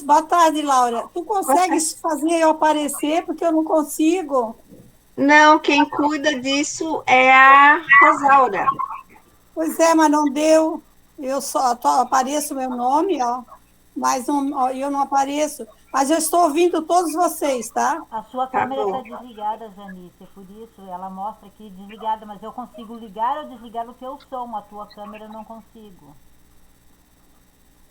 Boa tarde, Laura. Tu consegues fazer eu aparecer, porque eu não consigo. Não, quem cuida disso é a Rosaura. Pois é, mas não deu. Eu só apareço o meu nome, ó, mas não, ó, eu não apareço. Mas eu estou ouvindo todos vocês, tá? A sua Tá câmera está bom. desligada, Janice, por isso ela mostra aqui desligada, mas eu consigo ligar ou desligar o teu som, a tua câmera eu não consigo.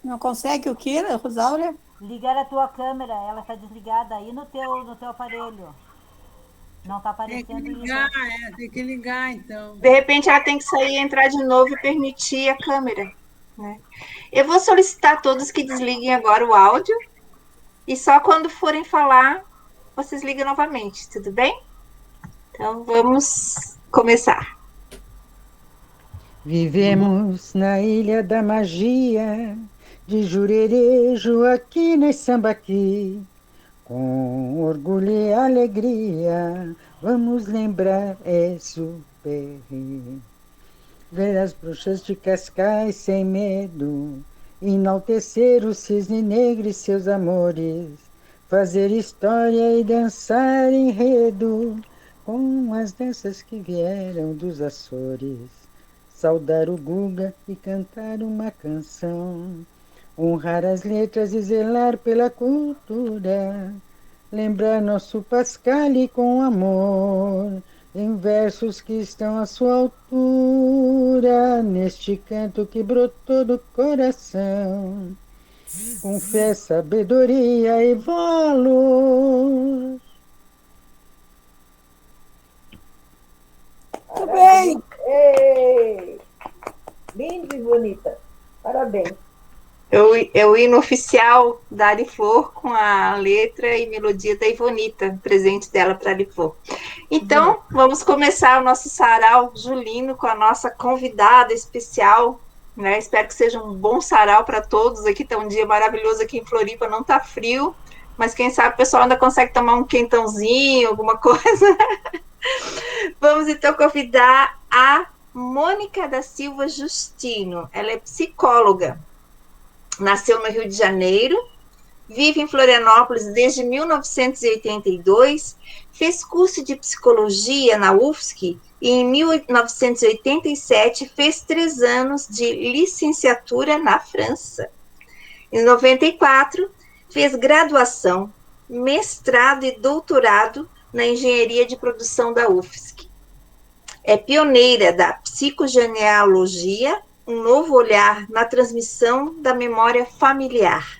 Não consegue o quê, Rosália? Ligar a tua câmera, ela está desligada aí no teu aparelho. Não está Tem que aparecendo ligar, ligar. tem que ligar, então. De repente ela tem que sair, entrar de novo e permitir a câmera, né? Eu vou solicitar a todos que desliguem agora o áudio e só quando forem falar, vocês ligam novamente, tudo bem? Então vamos começar. Vivemos na Ilha da Magia, de Jurerejo aqui na Sambaqui. Com orgulho e alegria, vamos lembrar é super. Ver as bruxas de Cascais sem medo, enaltecer o cisne negro e seus amores, fazer história e dançar enredo, com as danças que vieram dos Açores, saudar o Guga e cantar uma canção, honrar as letras e zelar pela cultura, lembrar nosso Pascal com amor, em versos que estão à sua altura, neste canto que brotou do coração, com fé, sabedoria e valor. Tudo bem. Ei! Linda e bonita. Parabéns. É o hino oficial da Ariflor com a letra e melodia da Ivonita, presente dela para a Ariflor. Então, vamos começar o nosso sarau julino com a nossa convidada especial, né? Espero que seja um bom sarau para todos aqui. Tá um dia maravilhoso aqui em Floripa, não tá frio, mas quem sabe o pessoal ainda consegue tomar um quentãozinho, alguma coisa. Vamos então convidar a Mônica da Silva Justino. Ela é psicóloga. Nasceu no Rio de Janeiro, vive em Florianópolis desde 1982, fez curso de psicologia na UFSC e em 1987 fez 3 anos de licenciatura na França. Em 94, fez graduação, mestrado e doutorado na engenharia de produção da UFSC. É pioneira da psicogenealogia, um novo olhar na transmissão da memória familiar.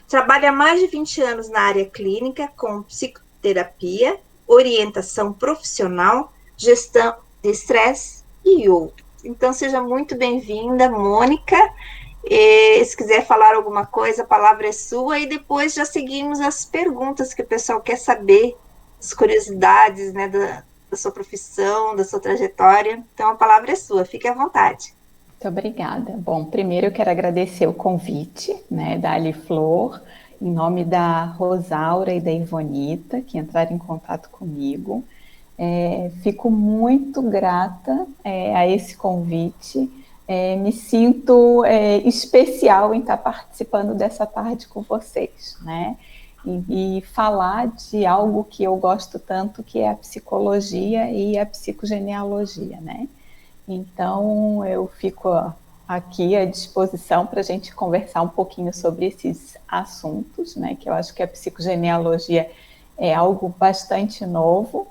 Trabalha há mais de 20 anos na área clínica com psicoterapia, orientação profissional, gestão de estresse e outros. Então, seja muito bem-vinda, Mônica. Se quiser falar alguma coisa, a palavra é sua. E depois já seguimos as perguntas que o pessoal quer saber, as curiosidades, né, da sua profissão, da sua trajetória. Então, a palavra é sua. Fique à vontade. Muito obrigada. Bom, primeiro eu quero agradecer o convite, né, da Aliflor, em nome da Rosaura e da Ivonita, que entraram em contato comigo. Fico muito grata a esse convite. Me sinto especial em estar participando dessa tarde com vocês, né? E falar de algo que eu gosto tanto, que é a psicologia e a psicogenealogia, né? Então, eu fico aqui à disposição para a gente conversar um pouquinho sobre esses assuntos, né? Que eu acho que a psicogenealogia é algo bastante novo.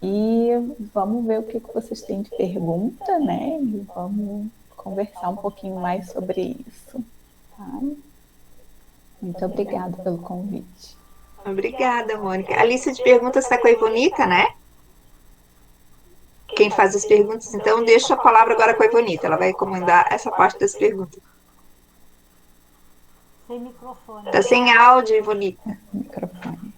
E vamos ver o que vocês têm de pergunta, né? E vamos conversar um pouquinho mais sobre isso. Tá? Muito obrigada pelo convite. Obrigada, Mônica. A lista de perguntas está com a Ivonita, né? Quem faz as perguntas, então, deixa a palavra agora com a Ivonita. Ela vai comandar essa parte das perguntas. Sem microfone. Está sem áudio, Ivonita. Microfone.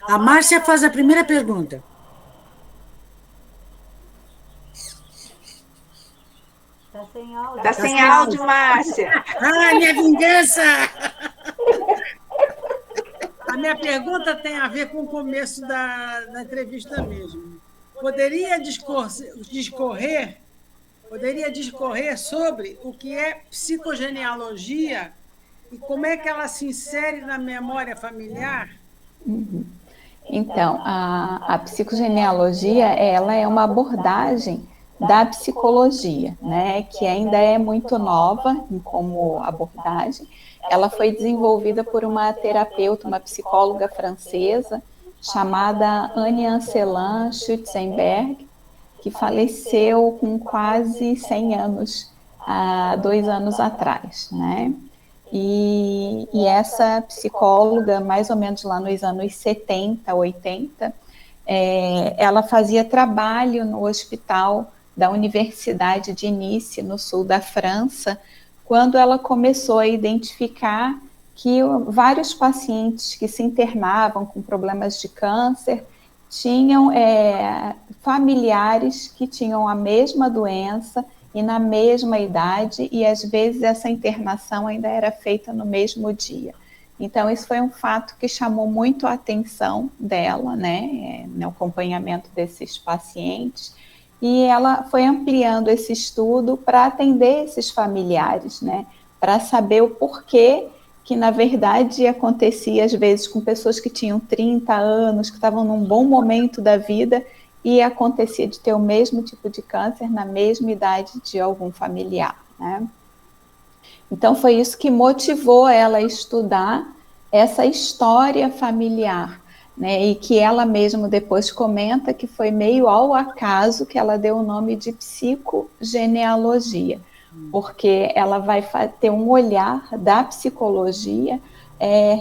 A Márcia faz a primeira pergunta. Tá sem áudio. Está sem áudio, Márcia. Ah, minha vingança! A minha pergunta tem a ver com o começo da entrevista mesmo. Poderia discorrer poderia discorrer sobre o que é psicogenealogia e como é que ela se insere na memória familiar? Então, a psicogenealogia, ela é uma abordagem da psicologia, né, que ainda é muito nova como abordagem. Ela foi desenvolvida por uma terapeuta, uma psicóloga francesa, chamada Anne Ancelin Schutzenberg, que faleceu com quase 100 anos, há 2 anos atrás, né? E essa psicóloga, mais ou menos lá nos anos 70, 80, ela fazia trabalho no hospital da Universidade de Nice, no sul da França, quando ela começou a identificar que vários pacientes que se internavam com problemas de câncer tinham familiares que tinham a mesma doença e na mesma idade, e às vezes essa internação ainda era feita no mesmo dia. Então, isso foi um fato que chamou muito a atenção dela, né, no acompanhamento desses pacientes, e ela foi ampliando esse estudo para atender esses familiares, né, para saber o porquê que, na verdade, acontecia às vezes com pessoas que tinham 30 anos, que estavam num bom momento da vida, e acontecia de ter o mesmo tipo de câncer na mesma idade de algum familiar, né? Então, foi isso que motivou ela a estudar essa história familiar, né? E que ela mesma depois comenta que foi meio ao acaso que ela deu o nome de psicogenealogia, porque ela vai ter um olhar da psicologia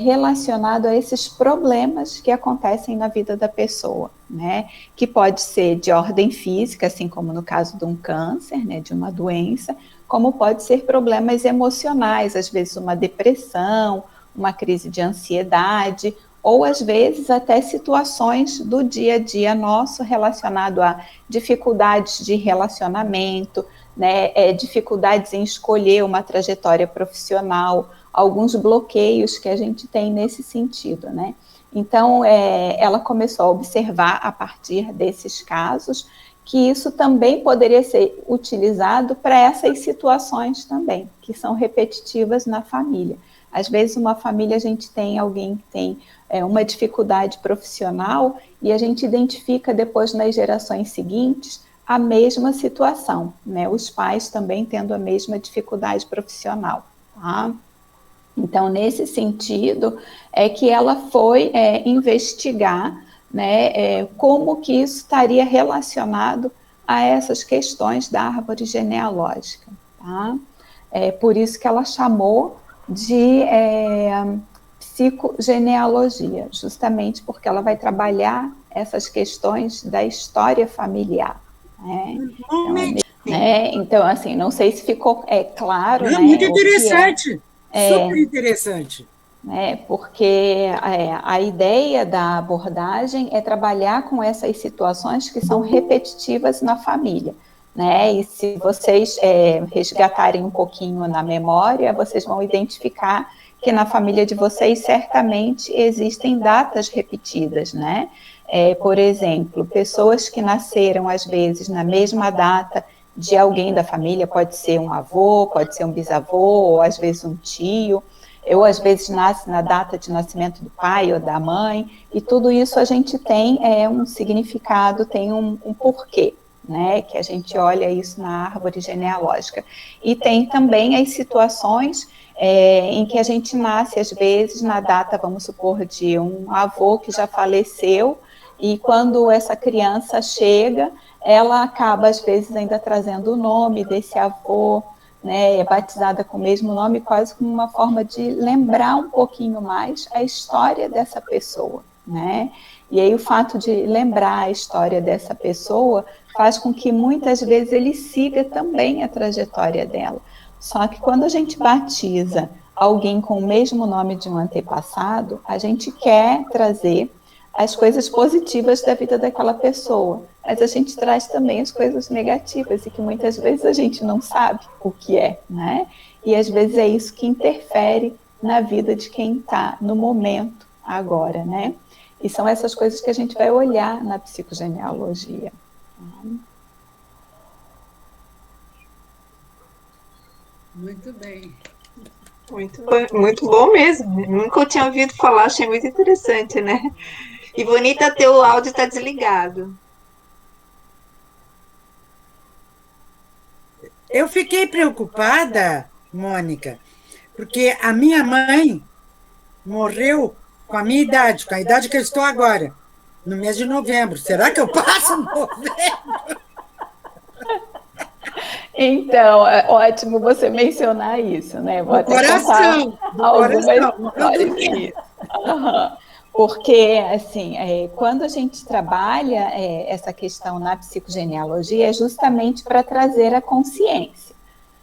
relacionado a esses problemas que acontecem na vida da pessoa, né? Que pode ser de ordem física, assim como no caso de um câncer, né, de uma doença, como pode ser problemas emocionais, às vezes uma depressão, uma crise de ansiedade, ou às vezes até situações do dia a dia nosso relacionado a dificuldades de relacionamento, né, dificuldades em escolher uma trajetória profissional, alguns bloqueios que a gente tem nesse sentido, né? Então, ela começou a observar a partir desses casos que isso também poderia ser utilizado para essas situações também, que são repetitivas na família. Às vezes, uma família, a gente tem alguém que tem uma dificuldade profissional e a gente identifica depois nas gerações seguintes a mesma situação, né? Os pais também tendo a mesma dificuldade profissional, tá? Então, nesse sentido, é que ela foi investigar, né, como que isso estaria relacionado a essas questões da árvore genealógica, tá? Por isso que ela chamou de psicogenealogia, justamente porque ela vai trabalhar essas questões da história familiar, né? Então, assim, não sei se ficou claro, né? Muito interessante. Super interessante. Porque a ideia da abordagem é trabalhar com essas situações que são repetitivas na família, né? E se vocês resgatarem um pouquinho na memória, vocês vão identificar que na família de vocês certamente existem datas repetidas, né? Por exemplo, pessoas que nasceram às vezes na mesma data de alguém da família, pode ser um avô, pode ser um bisavô, ou às vezes um tio, ou às vezes nasce na data de nascimento do pai ou da mãe, e tudo isso a gente tem um significado, tem um porquê, né, que a gente olha isso na árvore genealógica. E tem também as situações em que a gente nasce, às vezes, na data, vamos supor, de um avô que já faleceu, e quando essa criança chega, ela acaba, às vezes, ainda trazendo o nome desse avô, né, é batizada com o mesmo nome, quase como uma forma de lembrar um pouquinho mais a história dessa pessoa, né? E aí o fato de lembrar a história dessa pessoa faz com que muitas vezes ele siga também a trajetória dela. Só que quando a gente batiza alguém com o mesmo nome de um antepassado, a gente quer trazer as coisas positivas da vida daquela pessoa, mas a gente traz também as coisas negativas e que muitas vezes a gente não sabe o que é, né? E às vezes é isso que interfere na vida de quem está no momento agora, né? E são essas coisas que a gente vai olhar na psicogenealogia. Muito bem. Muito bom mesmo. Nunca eu tinha ouvido falar, achei muito interessante, né? Ivonita, teu áudio está desligado. Eu fiquei preocupada, Mônica, porque a minha mãe morreu com a minha idade, com a idade que eu estou agora, no mês de novembro. Será que eu passo novembro? Então, é ótimo você mencionar isso, né? Vou Do até coração, contar do algumas coração. histórias disso. Aham. Porque, assim, quando a gente trabalha essa questão na psicogenealogia, é justamente para trazer a consciência,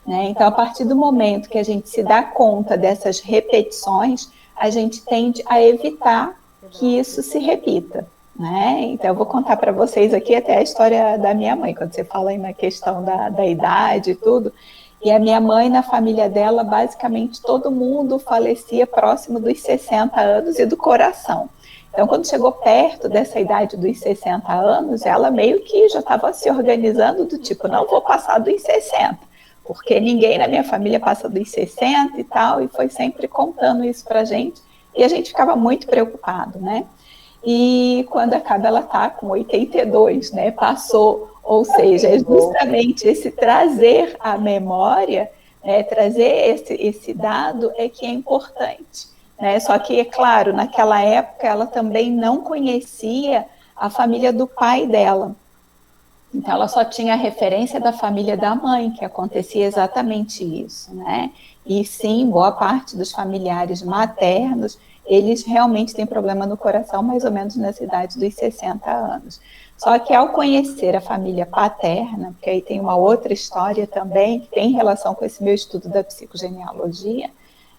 né? Então, a partir do momento que a gente se dá conta dessas repetições, a gente tende a evitar que isso se repita, né? Então, eu vou contar para vocês aqui até a história da minha mãe, quando você fala aí na questão da idade e tudo. E a minha mãe, na família dela, basicamente todo mundo falecia próximo dos 60 anos e do coração. Então, quando chegou perto dessa idade dos 60 anos, ela meio que já estava se organizando do tipo, não vou passar dos 60, porque ninguém na minha família passa dos 60 e tal, e foi sempre contando isso para a gente, e a gente ficava muito preocupado, né? E quando acaba, ela está com 82, né? Passou, ou seja, é justamente esse trazer a memória, trazer esse dado é que é importante, né? Só que, é claro, naquela época ela também não conhecia a família do pai dela. Então, ela só tinha a referência da família da mãe, que acontecia exatamente isso, né? E sim, boa parte dos familiares maternos, eles realmente têm problema no coração, mais ou menos nessa idade dos 60 anos. Só que ao conhecer a família paterna, porque aí tem uma outra história também, que tem relação com esse meu estudo da psicogenealogia,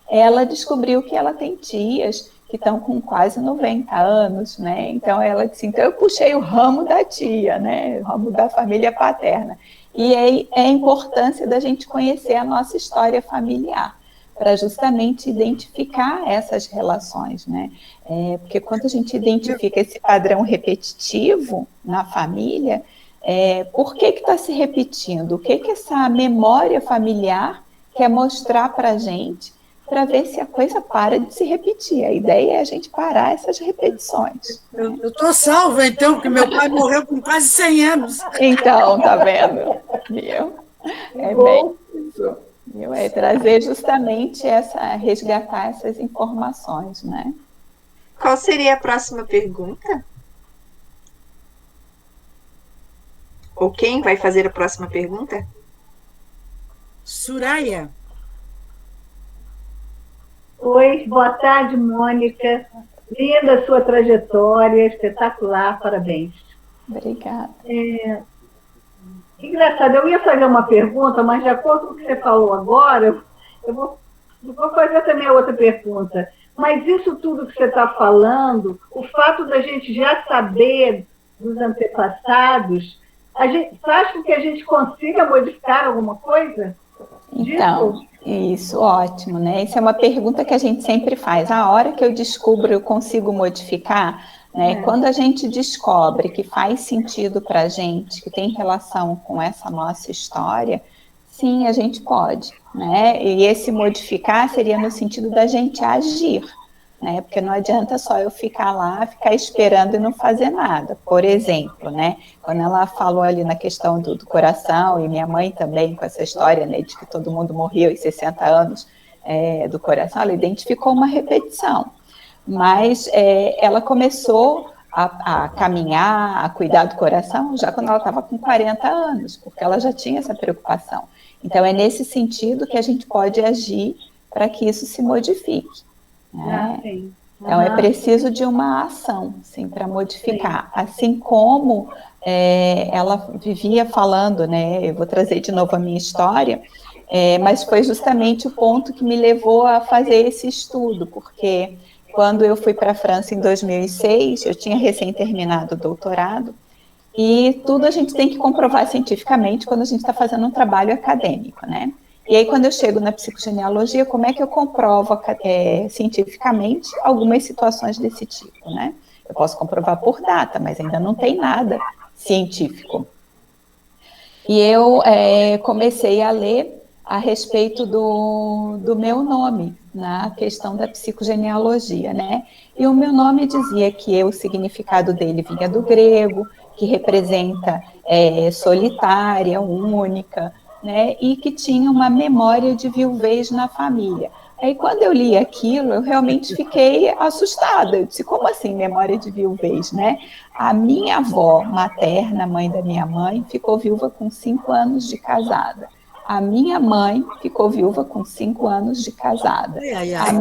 ela descobriu que ela tem tias que estão com quase 90 anos, né? Então ela disse, então eu puxei o ramo da tia, né? O ramo da família paterna. E aí é a importância da gente conhecer a nossa história familiar, para justamente identificar essas relações, né? Porque quando a gente identifica esse padrão repetitivo na família, por que está se repetindo? O que essa memória familiar quer mostrar para a gente, para ver se a coisa para de se repetir. A ideia é a gente parar essas repetições. Eu estou salva, então, porque meu pai morreu com quase 100 anos. Então, tá vendo? Viu? É bem isso. Viu? É trazer justamente resgatar essas informações, né? Qual seria a próxima pergunta? Ou quem vai fazer a próxima pergunta? Soraya. Oi, boa tarde, Mônica. Linda a sua trajetória, espetacular, parabéns. Obrigada. Engraçado, eu ia fazer uma pergunta, mas de acordo com o que você falou agora, eu vou fazer também a outra pergunta. Mas isso tudo que você está falando, o fato da gente já saber dos antepassados, faz com que a gente consiga modificar alguma coisa? Então, isso, ótimo, né? Essa é uma pergunta que a gente sempre faz. A hora que eu descubro, eu consigo modificar, né? Quando a gente descobre que faz sentido para a gente, que tem relação com essa nossa história, sim, a gente pode, né? E esse modificar seria no sentido da gente agir, né? Porque não adianta só eu ficar lá, ficar esperando e não fazer nada. Por exemplo, né? Quando ela falou ali na questão do coração, e minha mãe também com essa história, né, de que todo mundo morria aos 60 anos do coração, ela identificou uma repetição. Mas ela começou a caminhar, a cuidar do coração, já quando ela estava com 40 anos, porque ela já tinha essa preocupação. Então, é nesse sentido que a gente pode agir para que isso se modifique. Né? Então, é preciso de uma ação, sim, para modificar. Assim como ela vivia falando, né? Eu vou trazer de novo a minha história, mas foi justamente o ponto que me levou a fazer esse estudo, porque quando eu fui para a França em 2006, eu tinha recém terminado o doutorado, e tudo a gente tem que comprovar cientificamente quando a gente está fazendo um trabalho acadêmico, né? E aí, quando eu chego na psicogenealogia, como é que eu comprovo cientificamente algumas situações desse tipo, né? Eu posso comprovar por data, mas ainda não tem nada científico. E eu comecei a ler a respeito do meu nome, na questão da psicogenealogia, né? E o meu nome dizia que o significado dele vinha do grego, que representa solitária, única, né? E que tinha uma memória de viuvez na família. Aí, quando eu li aquilo, eu realmente fiquei assustada. Eu disse, como assim memória de viuvez, né? A minha avó materna, mãe da minha mãe, ficou viúva com 5 anos de casada. A minha mãe ficou viúva com 5 anos de casada. A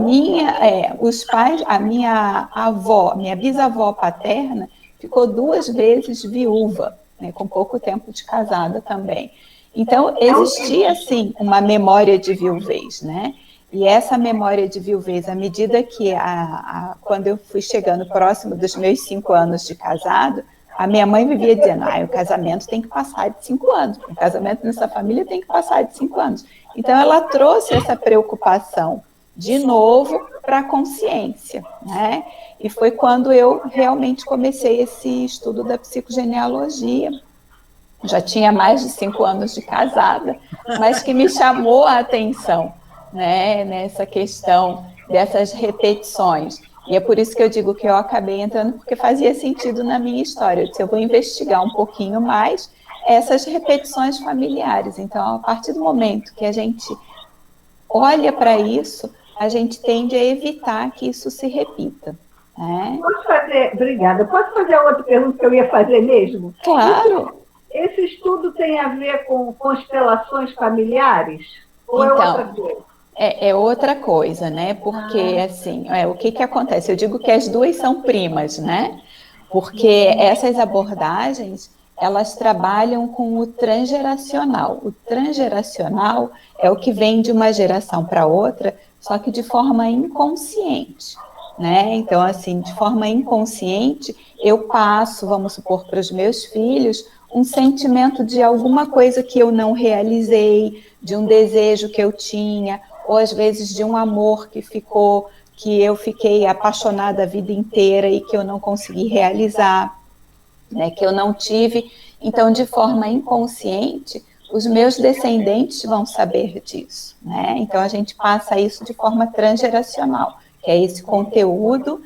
minha avó, minha bisavó paterna, ficou 2 vezes viúva, né, com pouco tempo de casada também. Então, existia, sim, uma memória de viuvez, né? E essa memória de viuvez, à medida que, quando eu fui chegando próximo dos meus 5 anos de casado, a minha mãe vivia dizendo, o casamento tem que passar de 5 anos, o casamento nessa família tem que passar de 5 anos. Então, ela trouxe essa preocupação, de novo, para a consciência, né? E foi quando eu realmente comecei esse estudo da psicogenealogia. Já tinha mais de 5 anos de casada, mas que me chamou a atenção, né, nessa questão dessas repetições. E é por isso que eu digo que eu acabei entrando, porque fazia sentido na minha história. Eu disse, eu vou investigar um pouquinho mais essas repetições familiares. Então, a partir do momento que a gente olha para isso, a gente tende a evitar que isso se repita. Né? Obrigada. Posso fazer a outra pergunta que eu ia fazer mesmo? Claro. Esse estudo tem a ver com constelações familiares? Ou então, é outra coisa? É outra coisa, né? Porque, assim, o que acontece? Eu digo que as duas são primas, né? Porque essas abordagens, elas trabalham com o transgeracional. O transgeracional é o que vem de uma geração para outra, só que de forma inconsciente, né? Então, assim, de forma inconsciente, eu passo, vamos supor, para os meus filhos, um sentimento de alguma coisa que eu não realizei, de um desejo que eu tinha, ou às vezes de um amor que eu fiquei apaixonada a vida inteira e que eu não consegui realizar, né, que eu não tive. Então, de forma inconsciente, os meus descendentes vão saber disso, né? Então, a gente passa isso de forma transgeracional, que é esse conteúdo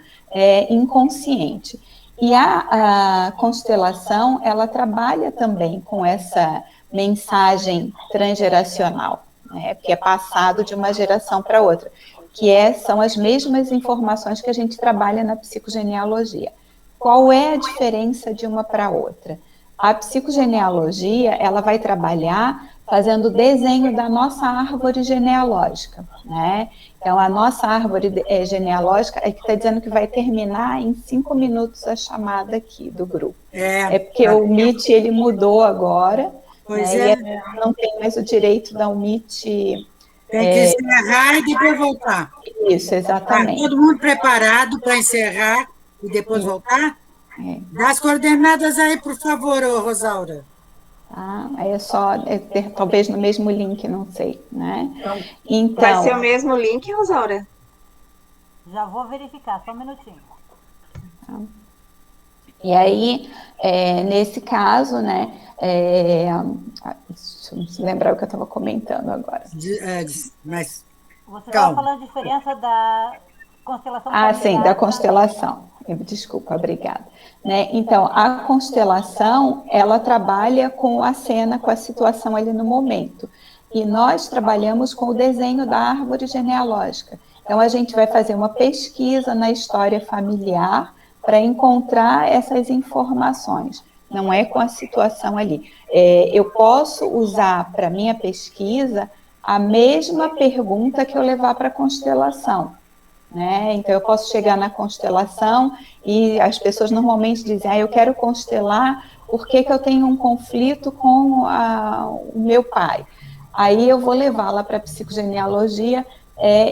inconsciente. E a constelação, ela trabalha também com essa mensagem transgeracional, né, que é passado de uma geração para outra, que são as mesmas informações que a gente trabalha na psicogenealogia. Qual é a diferença de uma para outra? A psicogenealogia, ela vai trabalhar fazendo o desenho da nossa árvore genealógica, né? Então, a nossa árvore genealógica é que está dizendo que vai terminar em 5 minutos a chamada aqui do grupo. É porque o Meet, ele mudou agora, Pois né? E não tem mais o direito da Meet. Tem que encerrar e depois voltar. Isso, exatamente. Tá todo mundo preparado para encerrar e depois voltar? Dá as coordenadas aí, por favor, Rosaura. Aí é só ter, talvez no mesmo link, não sei, né? Então, vai ser o mesmo link, Rosaura? Já vou verificar, só um minutinho. E aí, nesse caso, né? Deixa eu lembrar o que eu estava comentando agora. Mas você estava falando da diferença da constelação familiar. Sim, da constelação. Desculpa, obrigada. Né? Então, a constelação, ela trabalha com a cena, com a situação ali no momento. E nós trabalhamos com o desenho da árvore genealógica. Então, a gente vai fazer uma pesquisa na história familiar para encontrar essas informações. Não é com a situação ali. Eu posso usar para minha pesquisa a mesma pergunta que eu levar para a constelação. Né? Então, eu posso chegar na constelação e as pessoas normalmente dizem, eu quero constelar porque que eu tenho um conflito com o meu pai. Aí eu vou levá-la para a psicogenealogia,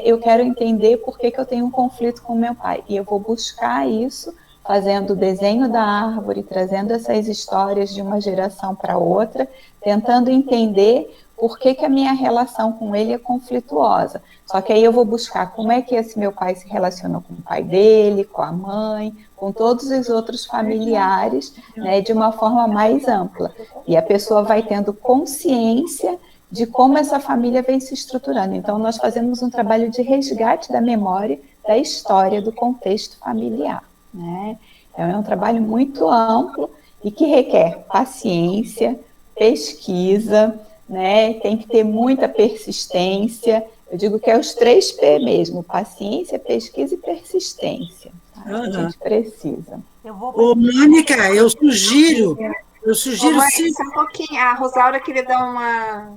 eu quero entender por que eu tenho um conflito com o meu pai. E eu vou buscar isso, fazendo o desenho da árvore, trazendo essas histórias de uma geração para outra, tentando entender por que a minha relação com ele é conflituosa. Só que aí eu vou buscar como é que esse meu pai se relacionou com o pai dele, com a mãe, com todos os outros familiares, né, de uma forma mais ampla. E a pessoa vai tendo consciência de como essa família vem se estruturando. Então, nós fazemos um trabalho de resgate da memória, da história, do contexto familiar, né? Então, é um trabalho muito amplo e que requer paciência, pesquisa, né? Tem que ter muita persistência. Eu digo que é os 3P mesmo: paciência, pesquisa e persistência. Tá? A gente precisa. Ô, Mônica, eu sugiro Mônica, só um pouquinho. A Rosaura queria dar uma...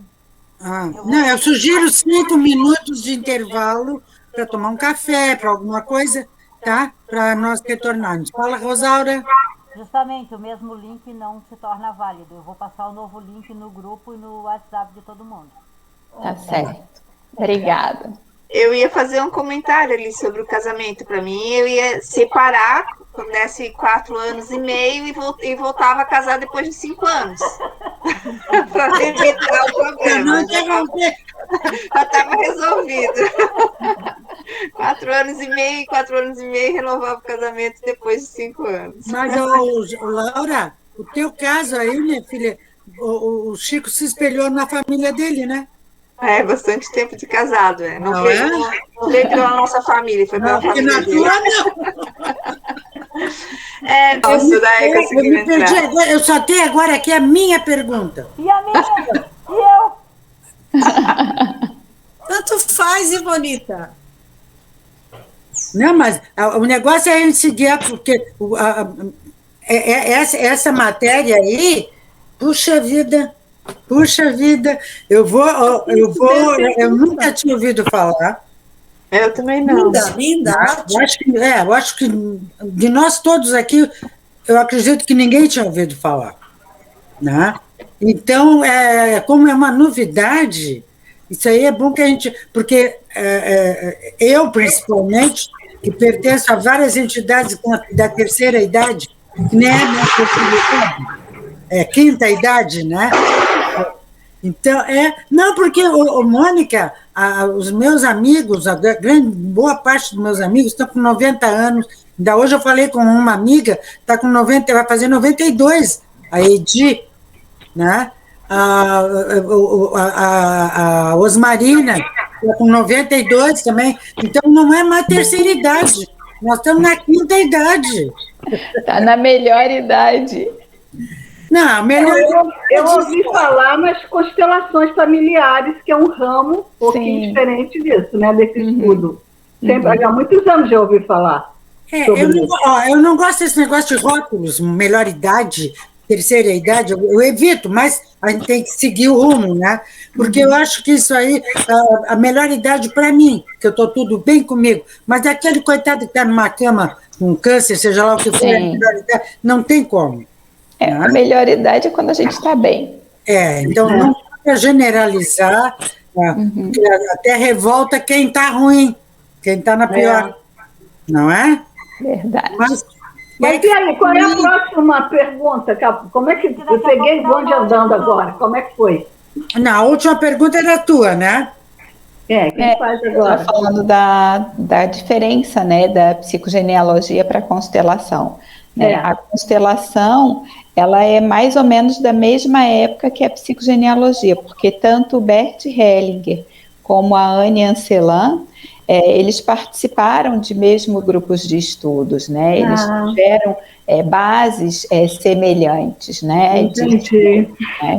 não, eu sugiro 5 minutos de intervalo para tomar um café, para alguma coisa, tá? Para nós retornarmos. Fala, Rosaura. Justamente, o mesmo link não se torna válido. Eu vou passar o novo link no grupo e no WhatsApp de todo mundo. Tá certo. Obrigada. Eu ia fazer um comentário ali sobre o casamento. Para mim, eu ia separar quando desse 4 anos e meio e voltava a casar depois de 5 anos. Para evitar o problema. Já estava resolvido. 4 anos e meio, renovava o casamento depois de 5 anos. Mas, Laura, o teu caso aí, minha filha, o Chico se espelhou na família dele, né? É, bastante tempo de casado, é. Não veio pela nossa família, foi pela família dele. Isso daí eu me perdi agora, eu só tenho agora aqui a minha pergunta. E a minha? E eu? Tanto faz, Ivonita. Não, mas o negócio é a gente seguir, porque essa matéria aí, puxa vida, eu nunca tinha ouvido falar. Eu também não. Linda. Eu acho que de nós todos aqui, eu acredito que ninguém tinha ouvido falar, né? Então, como é uma novidade, isso aí é bom que a gente... Porque eu, principalmente, que pertenço a várias entidades da terceira idade, que nem é minha terceira idade, quinta idade, né? Então, não, porque, Mônica, os meus amigos, boa parte dos meus amigos estão com 90 anos. Ainda hoje eu falei com uma amiga, está com 90, vai fazer 92, a Edi, né? A Osmarina está com 92 também. Então, não é mais terceira idade, nós estamos na quinta idade. Está na melhor idade. Não, melhor. Eu ouvi falar nas constelações familiares, que é um ramo um pouquinho diferente disso, né? Desse estudo. Sempre, há muitos anos já ouvi falar. Eu não gosto desse negócio de rótulos, melhor idade, terceira idade, eu evito, mas a gente tem que seguir o rumo, né? Porque eu acho que isso aí, a melhor idade para mim, que eu estou tudo bem comigo, mas aquele coitado que está numa cama com câncer, seja lá o que for, a melhor idade, não tem como. A melhor idade é quando a gente está bem. Então não dá para generalizar, até revolta quem está ruim, quem está na pior, não é? Verdade. Mas e aí, qual é a próxima pergunta? Como é que eu peguei o bonde andando agora? Como é que foi? Não, a última pergunta era tua, né? Quem faz agora? Estou falando da diferença, né, da psicogenealogia para a constelação. Né? A constelação, ela é mais ou menos da mesma época que a psicogenealogia, porque tanto o Bert Hellinger como a Anne Anselan, eles participaram de mesmo grupos de estudos, né? Eles tiveram bases semelhantes, né?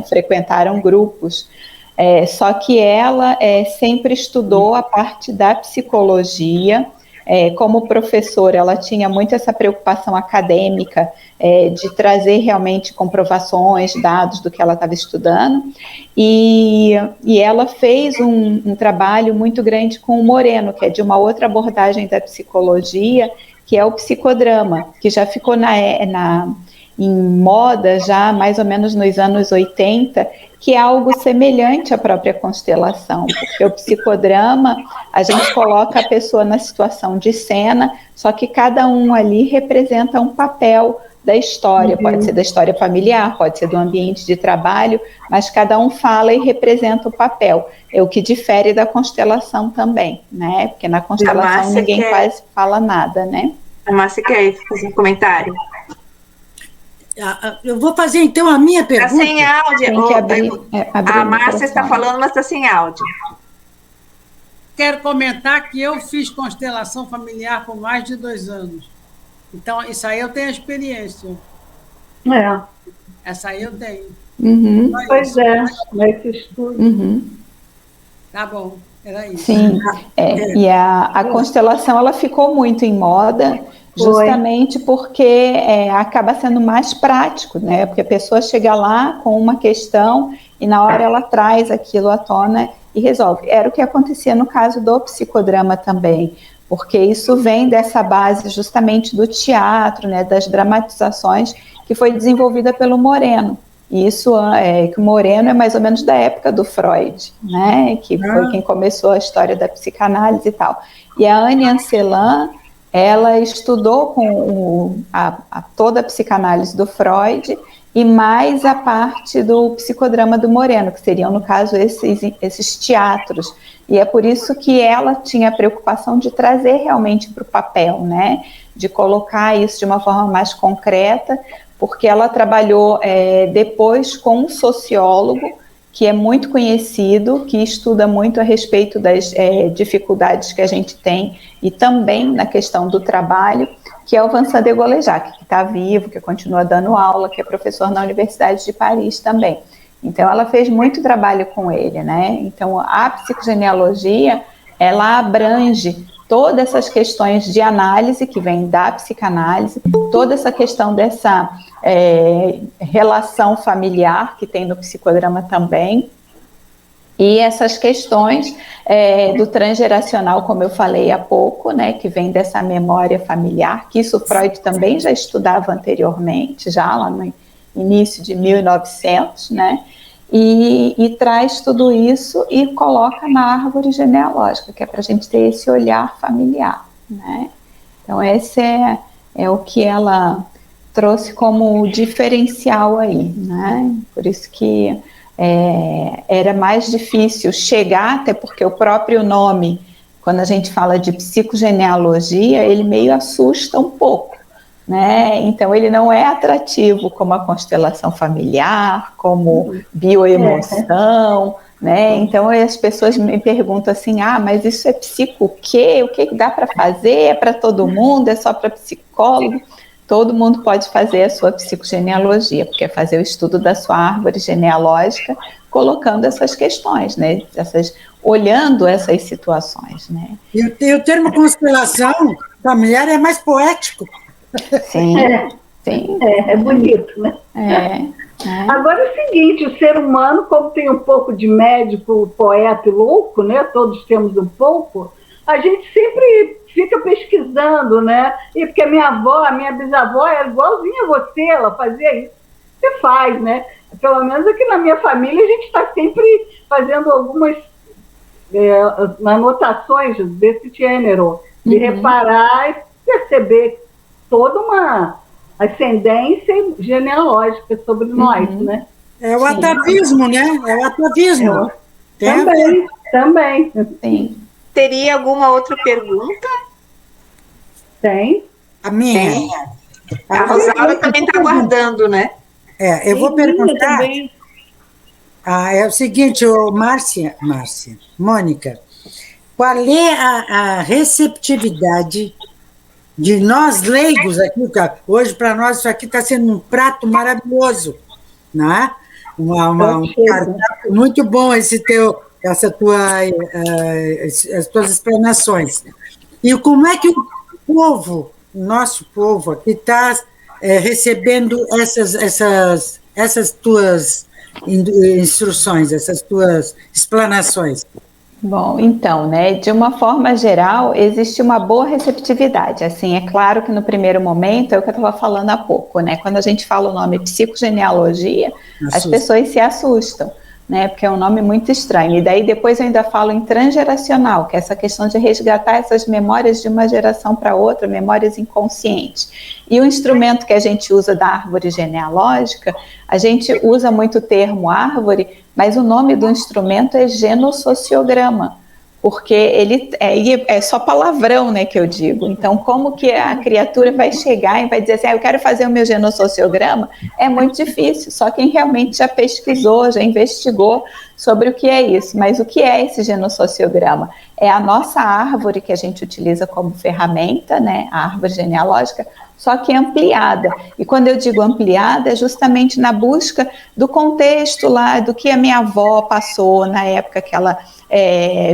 Frequentaram grupos. Só que ela sempre estudou a parte da psicologia. Como professora, ela tinha muito essa preocupação acadêmica de trazer realmente comprovações, dados do que ela estava estudando, e ela fez um trabalho muito grande com o Moreno, que é de uma outra abordagem da psicologia, que é o psicodrama, que já ficou em moda já mais ou menos nos anos 80, que é algo semelhante à própria constelação, porque o psicodrama, a gente coloca a pessoa na situação de cena, só que cada um ali representa um papel da história, pode ser da história familiar, pode ser do ambiente de trabalho, mas cada um fala e representa o papel. É o que difere da constelação também, né? Porque na constelação ninguém quase fala nada, né? A Márcia quer fazer um comentário? Eu vou fazer, então, a minha Está pergunta. sem áudio. Tem que abrir A o Márcia está microfone. falando, mas está sem áudio. Quero comentar que eu fiz constelação familiar por mais de 2 anos. Então, isso aí eu tenho experiência. É, Essa aí eu tenho. Uhum, Só pois isso. é, nesse estudo. uhum. Tá bom, era isso. Sim, e a constelação ela ficou muito em moda justamente porque acaba sendo mais prático, né? Porque a pessoa chega lá com uma questão e na hora ela traz aquilo à tona e resolve. Era o que acontecia no caso do psicodrama também, porque isso vem dessa base justamente do teatro, né? Das dramatizações que foi desenvolvida pelo Moreno. E isso que o Moreno é mais ou menos da época do Freud, né? Que foi quem começou a história da psicanálise e tal. E a Anne Ancelan, ela estudou com toda a psicanálise do Freud e mais a parte do psicodrama do Moreno, que seriam, no caso, esses teatros. E é por isso que ela tinha a preocupação de trazer realmente para o papel, né? De colocar isso de uma forma mais concreta, porque ela trabalhou depois com um sociólogo que é muito conhecido, que estuda muito a respeito das dificuldades que a gente tem e também na questão do trabalho, que é o Vincent Degolejac, que está vivo, que continua dando aula, que é professor na Universidade de Paris também. Então, ela fez muito trabalho com ele, né? Então, a psicogenealogia, ela abrange todas essas questões de análise que vem da psicanálise, toda essa questão dessa relação familiar que tem no psicodrama também, e essas questões do transgeracional, como eu falei há pouco, né, que vem dessa memória familiar, que isso Freud também já estudava anteriormente, já lá no início de 1900, né, e traz tudo isso e coloca na árvore genealógica, que é para a gente ter esse olhar familiar, né. Então esse é o que ela trouxe como diferencial aí, né, por isso que era mais difícil chegar, até porque o próprio nome, quando a gente fala de psicogenealogia, ele meio assusta um pouco, né? Então ele não é atrativo como a constelação familiar, como bioemoção, né? Então as pessoas me perguntam assim, mas isso é psico o quê? O que dá para fazer? É para todo mundo? É só para psicólogo? Todo mundo pode fazer a sua psicogenealogia, porque é fazer o estudo da sua árvore genealógica, colocando essas questões, né? Olhando essas situações, né? E o termo constelação familiar é mais poético. Sim, sim. É bonito, né? Agora é o seguinte, o ser humano, como tem um pouco de médico, poeta e louco, né? Todos temos um pouco, a gente sempre fica pesquisando, né? E porque a minha bisavó era igualzinha a você, ela fazia isso. Você faz, né? Pelo menos aqui na minha família a gente está sempre fazendo algumas anotações desse gênero, de reparar e perceber toda uma ascendência genealógica sobre nós, né? É o atavismo, né? É o atavismo. Também. Sim. Teria alguma outra pergunta? Tem. A minha. Tem. A Rosaura também está aguardando, né? Eu vou perguntar. É o seguinte, Márcia, Mônica, qual é a receptividade de nós leigos aqui? Hoje, para nós, isso aqui está sendo um prato maravilhoso, né? Um cardápio muito bom as tuas explanações. E como é que o nosso povo aqui está recebendo essas tuas instruções, essas tuas explanações? Bom, então, né, de uma forma geral, existe uma boa receptividade. Assim, é claro que no primeiro momento, é o que eu estava falando há pouco, né? Quando a gente fala o nome psicogenealogia, as pessoas se assustam, né? Porque é um nome muito estranho. E daí depois eu ainda falo em transgeracional, que é essa questão de resgatar essas memórias de uma geração para outra, memórias inconscientes. E o instrumento que a gente usa da árvore genealógica, a gente usa muito o termo árvore, mas o nome do instrumento é genossociograma, porque ele é só palavrão, né, que eu digo. Então, como que a criatura vai chegar e vai dizer assim, eu quero fazer o meu genossociograma? É muito difícil, só quem realmente já pesquisou, já investigou sobre o que é isso. Mas o que é esse genossociograma? É a nossa árvore que a gente utiliza como ferramenta, né, a árvore genealógica, só que ampliada. E quando eu digo ampliada, é justamente na busca do contexto lá, do que a minha avó passou na época que ela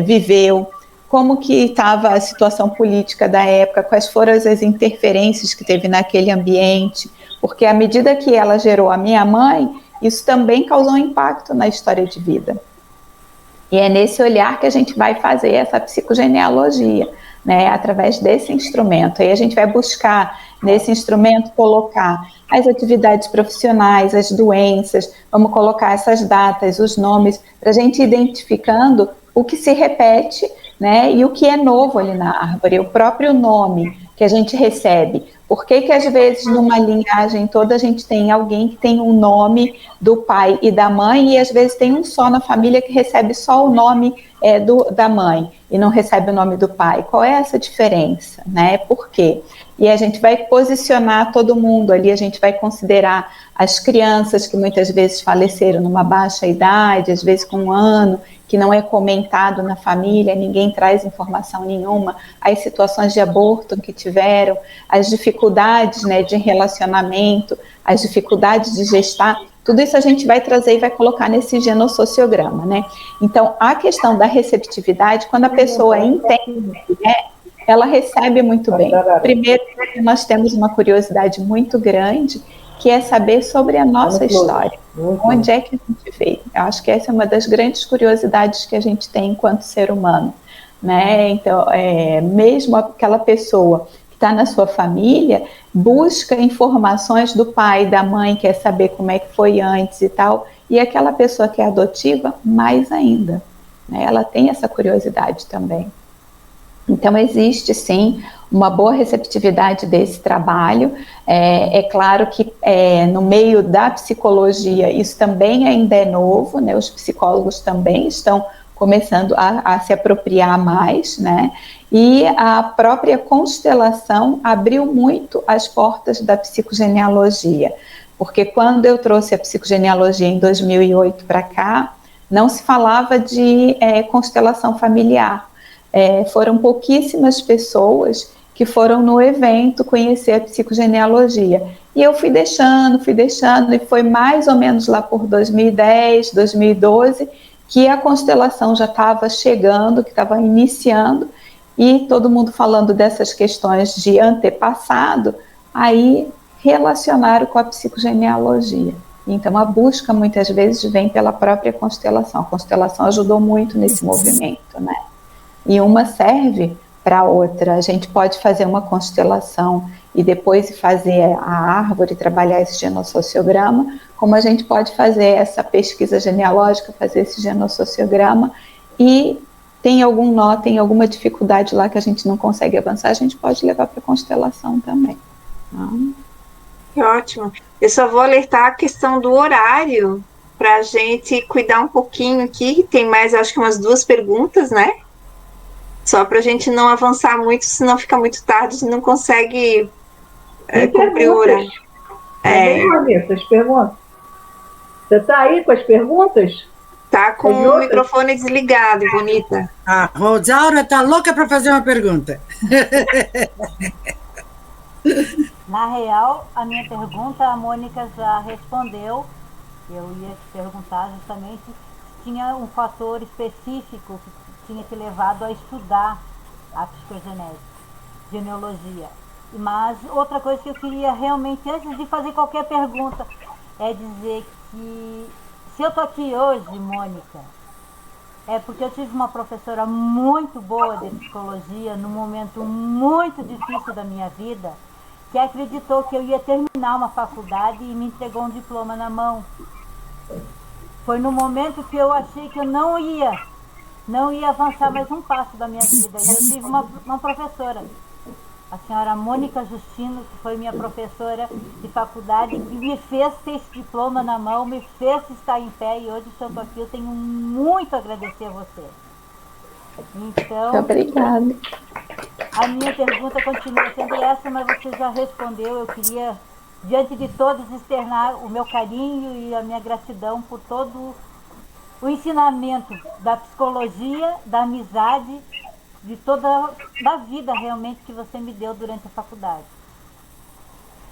viveu, como que estava a situação política da época, quais foram as interferências que teve naquele ambiente, porque à medida que ela gerou a minha mãe, isso também causou um impacto na história de vida. E é nesse olhar que a gente vai fazer essa psicogenealogia, né, através desse instrumento. Aí a gente vai buscar nesse instrumento colocar as atividades profissionais, as doenças, vamos colocar essas datas, os nomes, para a gente ir identificando o que se repete, né, e o que é novo ali na árvore, o próprio nome que a gente recebe. Por que às vezes numa linhagem toda a gente tem alguém que tem um nome do pai e da mãe e às vezes tem um só na família que recebe só o nome da mãe e não recebe o nome do pai? Qual é essa diferença, né? Por quê? E a gente vai posicionar todo mundo ali, a gente vai considerar as crianças que muitas vezes faleceram numa baixa idade, às vezes com 1 ano, que não é comentado na família, ninguém traz informação nenhuma, as situações de aborto que tiveram, as dificuldades, né, de relacionamento, as dificuldades de gestar, tudo isso a gente vai trazer e vai colocar nesse genossociograma, né? Então, a questão da receptividade, quando a pessoa entende, né, ela recebe muito bem. Primeiro, nós temos uma curiosidade muito grande, que é saber sobre a nossa história. Onde é que a gente veio? Eu acho que essa é uma das grandes curiosidades que a gente tem enquanto ser humano, né? Então, mesmo aquela pessoa que está na sua família, busca informações do pai, da mãe, quer saber como é que foi antes e tal, e aquela pessoa que é adotiva, mais ainda, né? Ela tem essa curiosidade também. Então, existe, sim, uma boa receptividade desse trabalho. É claro que no meio da psicologia isso também ainda é novo, né? Os psicólogos também estão começando a se apropriar mais, né? E a própria constelação abriu muito as portas da psicogenealogia, porque quando eu trouxe a psicogenealogia em 2008 para cá, não se falava de constelação familiar. Foram pouquíssimas pessoas que foram no evento conhecer a psicogenealogia. E eu fui deixando, e foi mais ou menos lá por 2010, 2012, que a constelação já estava chegando, que estava iniciando, e todo mundo falando dessas questões de antepassado, aí relacionaram com a psicogenealogia. Então, a busca muitas vezes vem pela própria constelação. A constelação ajudou muito nesse movimento, né? E uma serve para a outra. A gente pode fazer uma constelação e depois fazer a árvore, trabalhar esse genossociograma, como a gente pode fazer essa pesquisa genealógica, fazer esse genossociograma, e tem algum nó, tem alguma dificuldade lá que a gente não consegue avançar, a gente pode levar para a constelação também. Que ótimo. Eu só vou alertar a questão do horário, para a gente cuidar um pouquinho aqui. Tem mais, acho que umas 2 perguntas, né? Só para a gente não avançar muito, senão fica muito tarde, a gente não consegue cumprir o horário. Vanessa, as perguntas. Você está aí com as perguntas? Está com o microfone desligado, bonita. A Rosaura está louca para fazer uma pergunta. Na real, a minha pergunta a Mônica já respondeu. Eu ia te perguntar justamente se tinha um fator específico que tinha te levado a estudar a psicogenética, genealogia. Mas outra coisa que eu queria realmente, antes de fazer qualquer pergunta, é dizer que se eu estou aqui hoje, Mônica, é porque eu tive uma professora muito boa de psicologia num momento muito difícil da minha vida, que acreditou que eu ia terminar uma faculdade e me entregou um diploma na mão. Foi no momento que eu achei que eu não ia avançar mais um passo da minha vida. E eu tive uma professora, a senhora Mônica Justino, que foi minha professora de faculdade, que me fez ter esse diploma na mão, me fez estar em pé, e hoje, se eu estou aqui, eu tenho muito a agradecer a você. Então, Obrigada. a minha pergunta continua sendo essa, mas você já respondeu. Eu queria, diante de todos, externar o meu carinho e a minha gratidão por todo o ensinamento da psicologia, da amizade, de toda da vida realmente que você me deu durante a faculdade.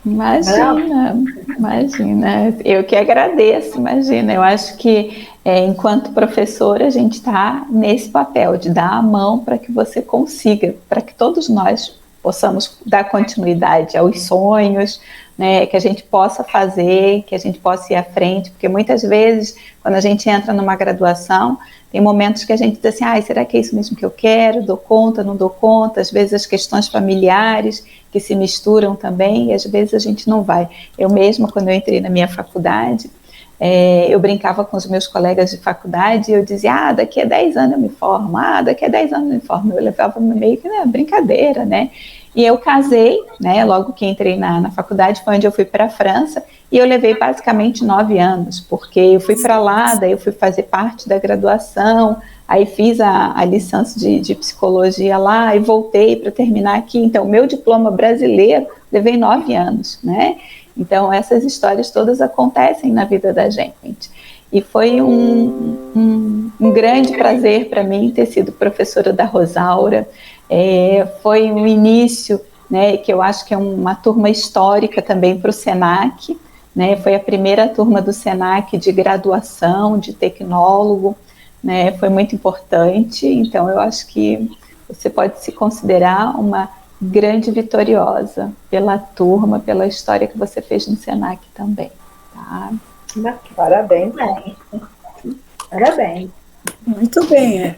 Imagina, imagina. Eu que agradeço, imagina. Eu acho que, enquanto professora, a gente está nesse papel de dar a mão para que você consiga, para que todos nós possamos dar continuidade aos sonhos, né, que a gente possa fazer, que a gente possa ir à frente, porque muitas vezes, quando a gente entra numa graduação, tem momentos que a gente diz assim, será que é isso mesmo que eu quero? Dou conta, não dou conta? Às vezes as questões familiares que se misturam também, e às vezes a gente não vai. Eu mesma, quando eu entrei na minha faculdade, eu brincava com os meus colegas de faculdade e eu dizia, daqui a 10 anos eu me formo, daqui a 10 anos eu me formo. Eu levava meio que brincadeira, né? E eu casei, né, logo que entrei na faculdade, foi onde eu fui para a França, e eu levei basicamente 9 anos, porque eu fui para lá, daí eu fui fazer parte da graduação, aí fiz a licença de psicologia lá, e voltei para terminar aqui. Então, meu diploma brasileiro, levei 9 anos, né? Então, essas histórias todas acontecem na vida da gente. E foi um grande prazer para mim ter sido professora da Rosaura. Foi um início, né, que eu acho que é uma turma histórica também para o SENAC, né, foi a primeira turma do SENAC de graduação, de tecnólogo, né, foi muito importante. Então eu acho que você pode se considerar uma grande vitoriosa pela turma, pela história que você fez no SENAC também, tá? Parabéns, parabéns. Muito bem,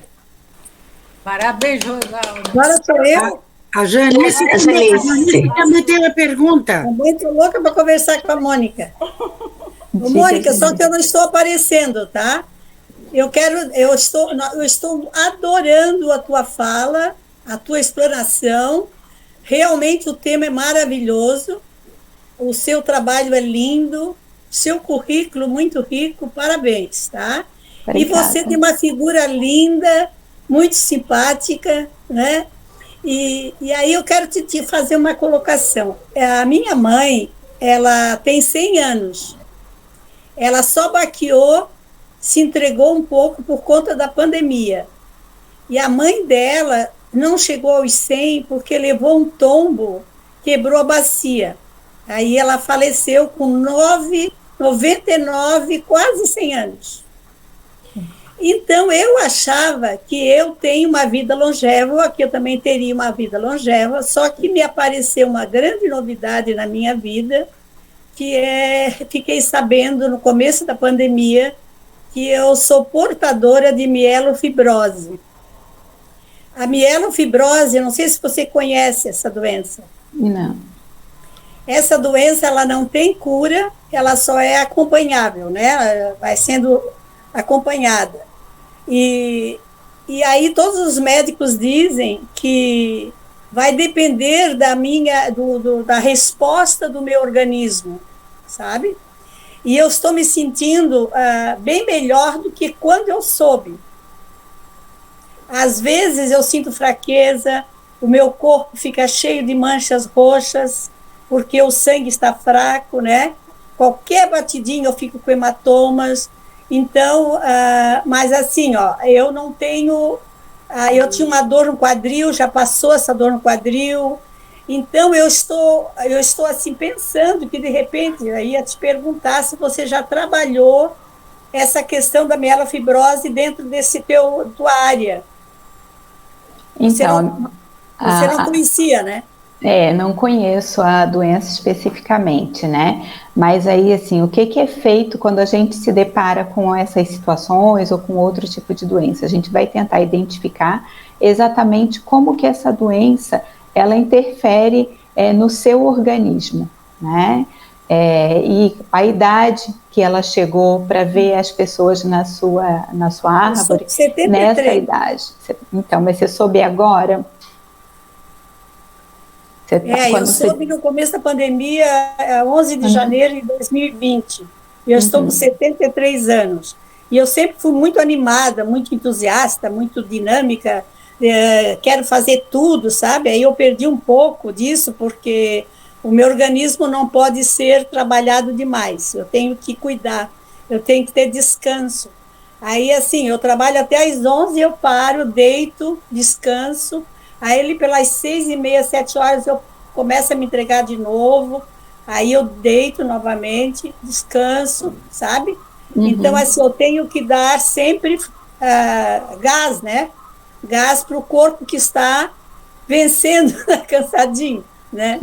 Parabéns, Rosaura. Agora sou eu. A Janice também tem uma pergunta. Também estou louca para conversar com a Mônica. Mônica, só que eu não estou aparecendo, tá? Eu estou adorando a tua fala, a tua explanação. Realmente o tema é maravilhoso. O seu trabalho é lindo, seu currículo muito rico, parabéns, tá? Obrigada. E você tem uma figura linda, muito simpática, né? E aí eu quero te fazer uma colocação. A minha mãe, ela tem 100 anos. Ela só baqueou, se entregou um pouco por conta da pandemia. E a mãe dela não chegou aos 100 porque levou um tombo, quebrou a bacia. Aí ela faleceu com 99, quase 100 anos. Então, eu achava que eu tenho uma vida longeva, que eu também teria uma vida longeva, só que me apareceu uma grande novidade na minha vida, que fiquei sabendo no começo da pandemia que eu sou portadora de mielofibrose. A mielofibrose, não sei se você conhece essa doença. Não. Essa doença, ela não tem cura, ela só é acompanhável, né? Ela vai sendo acompanhada. E aí todos os médicos dizem que vai depender da resposta do meu organismo, sabe? E eu estou me sentindo bem melhor do que quando eu soube. Às vezes eu sinto fraqueza, o meu corpo fica cheio de manchas roxas, porque o sangue está fraco, né? Qualquer batidinho eu fico com hematomas. Então, mas assim, eu não tenho... eu tinha uma dor no quadril, já passou essa dor no quadril. Então, eu estou assim, pensando que, de repente, eu ia te perguntar se você já trabalhou essa questão da mielofibrose dentro tua área. Então, você não conhecia, né? Não conheço a doença especificamente, né? Mas aí, assim, o que é feito quando a gente se depara com essas situações ou com outro tipo de doença? A gente vai tentar identificar exatamente como que essa doença, ela interfere no seu organismo, né? E a idade que ela chegou para ver as pessoas na sua árvore, 73. Nessa idade. Então, mas você soube agora? Eu soube no começo da pandemia, 11 de janeiro de 2020. Eu estou com 73 anos. E eu sempre fui muito animada, muito entusiasta, muito dinâmica, quero fazer tudo, sabe? Aí eu perdi um pouco disso, porque o meu organismo não pode ser trabalhado demais, eu tenho que cuidar, eu tenho que ter descanso. Aí, assim, eu trabalho até às 11, eu paro, deito, descanso, aí ele pelas 6h30, 7 horas, eu começo a me entregar de novo, aí eu deito novamente, descanso, sabe? Então, assim, eu tenho que dar sempre gás, né? Gás para o corpo que está vencendo, cansadinho, né?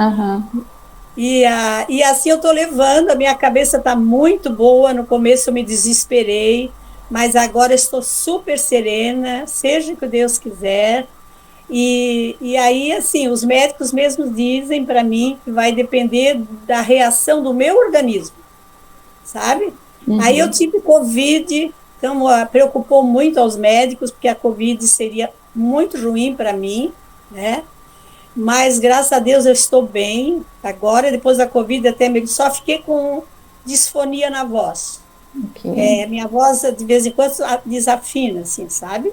E assim eu estou levando, a minha cabeça está muito boa, no começo eu me desesperei, mas agora estou super serena, seja o que Deus quiser. E aí, assim, os médicos mesmo dizem para mim que vai depender da reação do meu organismo, sabe? Aí eu tive Covid, então preocupou muito aos médicos, porque a Covid seria muito ruim para mim, né? Mas, graças a Deus, eu estou bem. Agora, depois da Covid, até mesmo só fiquei com disfonia na voz. Minha voz, de vez em quando, desafina, assim, sabe?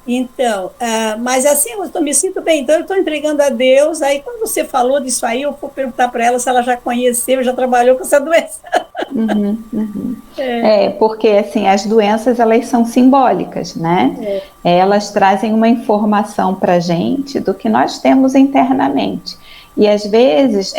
Então, mas assim, eu me sinto bem, então eu estou entregando a Deus. Aí, quando você falou disso aí, eu vou perguntar para ela se ela já conheceu, já trabalhou com essa doença. Porque assim, as doenças, elas são simbólicas, né? Elas trazem uma informação para a gente do que nós temos internamente. E às vezes,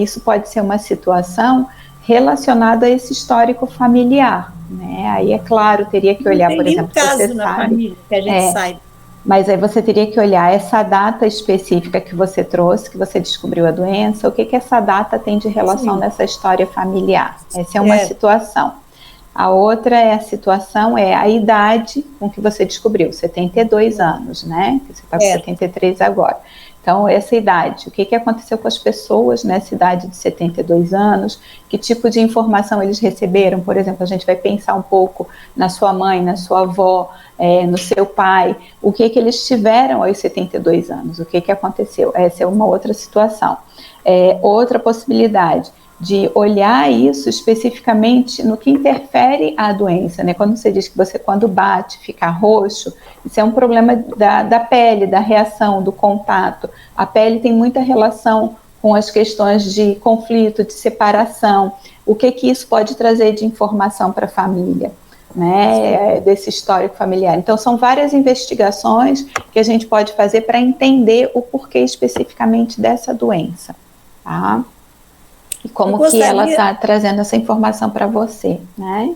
isso pode ser uma situação relacionada a esse histórico familiar, né? Aí, é claro, teria que olhar, por exemplo, caso você na sabe, família que a gente saiba. mas aí você teria que olhar essa data específica que você trouxe, que você descobriu a doença, o que essa data tem de relação nessa história familiar. Essa é uma situação. A outra situação é a idade com que você descobriu, 72 anos, né? Você está com 73 agora. Então, essa idade, o que aconteceu com as pessoas nessa idade de 72 anos, que tipo de informação eles receberam, por exemplo, a gente vai pensar um pouco na sua mãe, na sua avó, no seu pai, o que eles tiveram aos 72 anos, o que aconteceu, essa é uma outra situação. Outra possibilidade de olhar isso especificamente no que interfere a doença, né? Quando você diz que você, quando bate, fica roxo, isso é um problema da pele, da reação, do contato. A pele tem muita relação com as questões de conflito, de separação. O que isso pode trazer de informação para a família, né? Desse histórico familiar. Então, são várias investigações que a gente pode fazer para entender o porquê especificamente dessa doença, tá? E como que ela está trazendo essa informação para você, né?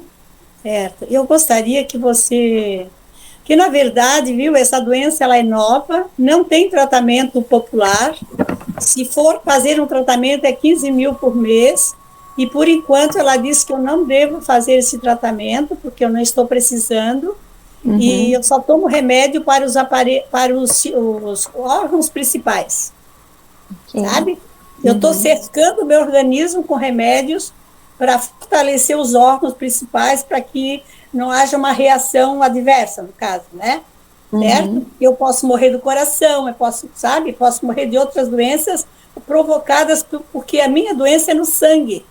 Certo. Eu gostaria que você... Que, na verdade, viu, essa doença ela é nova, não tem tratamento popular. Se for fazer um tratamento, é 15 mil por mês. E, por enquanto, ela disse que eu não devo fazer esse tratamento, porque eu não estou precisando. E eu só tomo remédio para os órgãos principais, sabe? Eu estou cercando o meu organismo com remédios para fortalecer os órgãos principais, para que não haja uma reação adversa, no caso, né? Certo? Eu posso morrer do coração, eu posso morrer de outras doenças provocadas porque a minha doença é no sangue.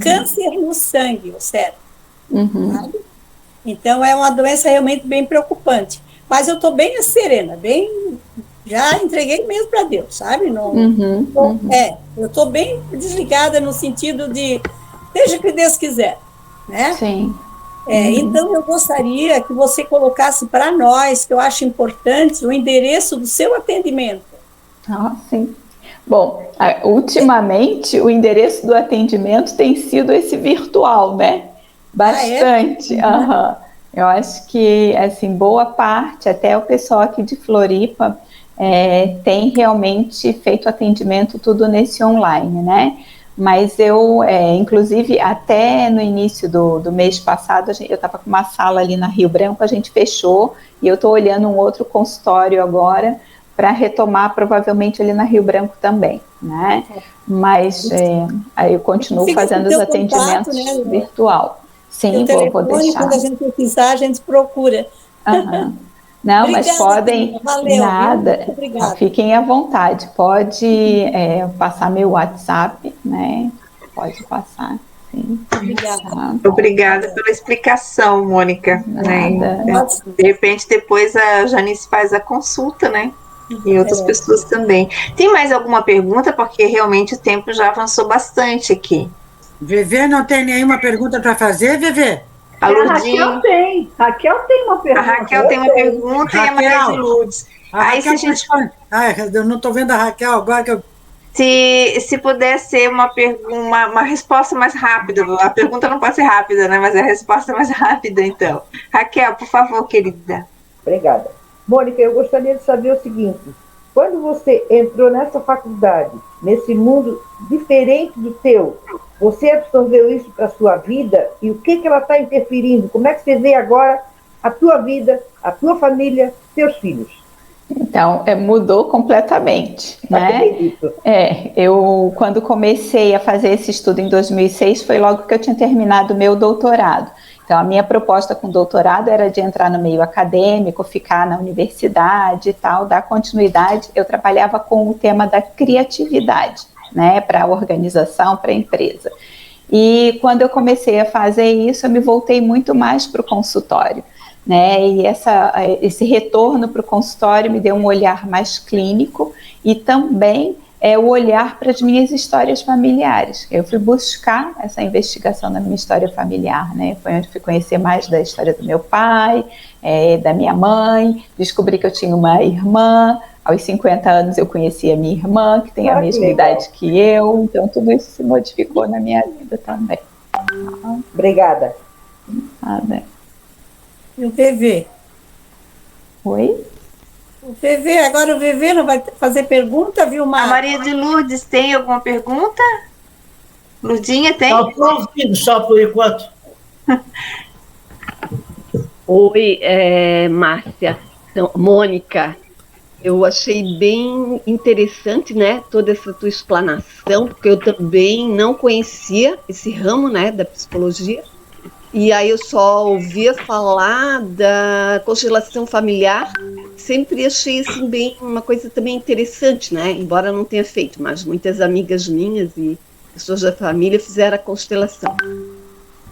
Câncer no sangue, o cérebro. Sabe? Então, é uma doença realmente bem preocupante. Mas eu estou bem serena, já entreguei mesmo para Deus, sabe? Eu estou bem desligada no sentido de, seja o que Deus quiser, né? Sim. Então, eu gostaria que você colocasse para nós, que eu acho importante, o endereço do seu atendimento. Sim. Bom, ultimamente, o endereço do atendimento tem sido esse virtual, né? Bastante. Eu acho que, assim, boa parte, até o pessoal aqui de Floripa, tem realmente feito atendimento tudo nesse online, né? Mas eu, inclusive, até no início do mês passado, eu estava com uma sala ali na Rio Branco, a gente fechou, e eu estou olhando um outro consultório agora para retomar, provavelmente, ali na Rio Branco também, né? Mas aí eu continuo fazendo os atendimentos virtual. Sim, vou deixar. Quando a gente precisar, a gente procura. Não, obrigada, mas podem, valeu, nada, fiquem à vontade, pode passar meu WhatsApp, né, pode passar, Sim. Obrigada. Obrigada pela explicação, Mônica. Né? De repente, depois a Janice faz a consulta, né? E outras pessoas também. Tem mais alguma pergunta? Porque realmente o tempo já avançou bastante aqui. Vevê não tem nenhuma pergunta para fazer, Vevê? A Raquel tem. Raquel tem uma pergunta. A Raquel tem uma pergunta e a Maria de Lourdes. Aí, se a gente... eu não estou vendo a Raquel agora que eu... Se puder ser uma resposta mais rápida, a pergunta não pode ser rápida, né? Mas a resposta mais rápida, então. Raquel, por favor, querida. Obrigada. Mônica, eu gostaria de saber o seguinte: quando você entrou nessa faculdade, nesse mundo diferente do teu, você absorveu isso para a sua vida e o que ela está interferindo? Como é que você vê agora a tua vida, a tua família, teus filhos? Então, mudou completamente, né? Eu, quando comecei a fazer esse estudo em 2006, foi logo que eu tinha terminado o meu doutorado. Então, a minha proposta com o doutorado era de entrar no meio acadêmico, ficar na universidade e tal, dar continuidade. Eu trabalhava com o tema da criatividade, né, para a organização, para a empresa. E quando eu comecei a fazer isso, eu me voltei muito mais para o consultório. Né, e esse retorno para o consultório me deu um olhar mais clínico e também o olhar para as minhas histórias familiares. Eu fui buscar essa investigação na minha história familiar, né? Foi onde fui conhecer mais da história do meu pai, da minha mãe, descobri que eu tinha uma irmã. Aos 50 anos eu conheci a minha irmã, que tem a mesma idade que eu, então tudo isso se modificou na minha vida também. Obrigada. Nada. E o VV? Oi? O VV, agora o VV não vai fazer pergunta, viu, Mar? A Maria de Lourdes tem alguma pergunta? Lurdinha tem? Estou ouvindo só por enquanto. Oi, Márcia, Mônica, eu achei bem interessante, né, toda essa tua explanação, porque eu também não conhecia esse ramo, né, da psicologia. E aí eu só ouvia falar da constelação familiar, sempre achei assim bem uma coisa também interessante, né? Embora não tenha feito, mas muitas amigas minhas e pessoas da família fizeram a constelação.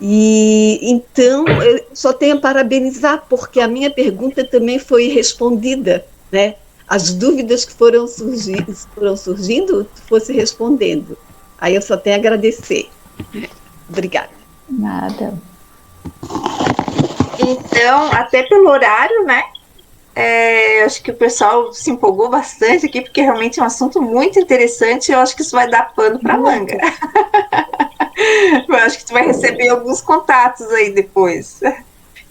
E então eu só tenho a parabenizar, porque a minha pergunta também foi respondida, né? As dúvidas que foram surgindo, tu fosse respondendo. Aí eu só tenho a agradecer. Obrigada. Nada. Então, até pelo horário, né? Acho que o pessoal se empolgou bastante aqui, porque realmente é um assunto muito interessante. Eu acho que isso vai dar pano para manga. Eu acho que tu vai receber alguns contatos aí depois.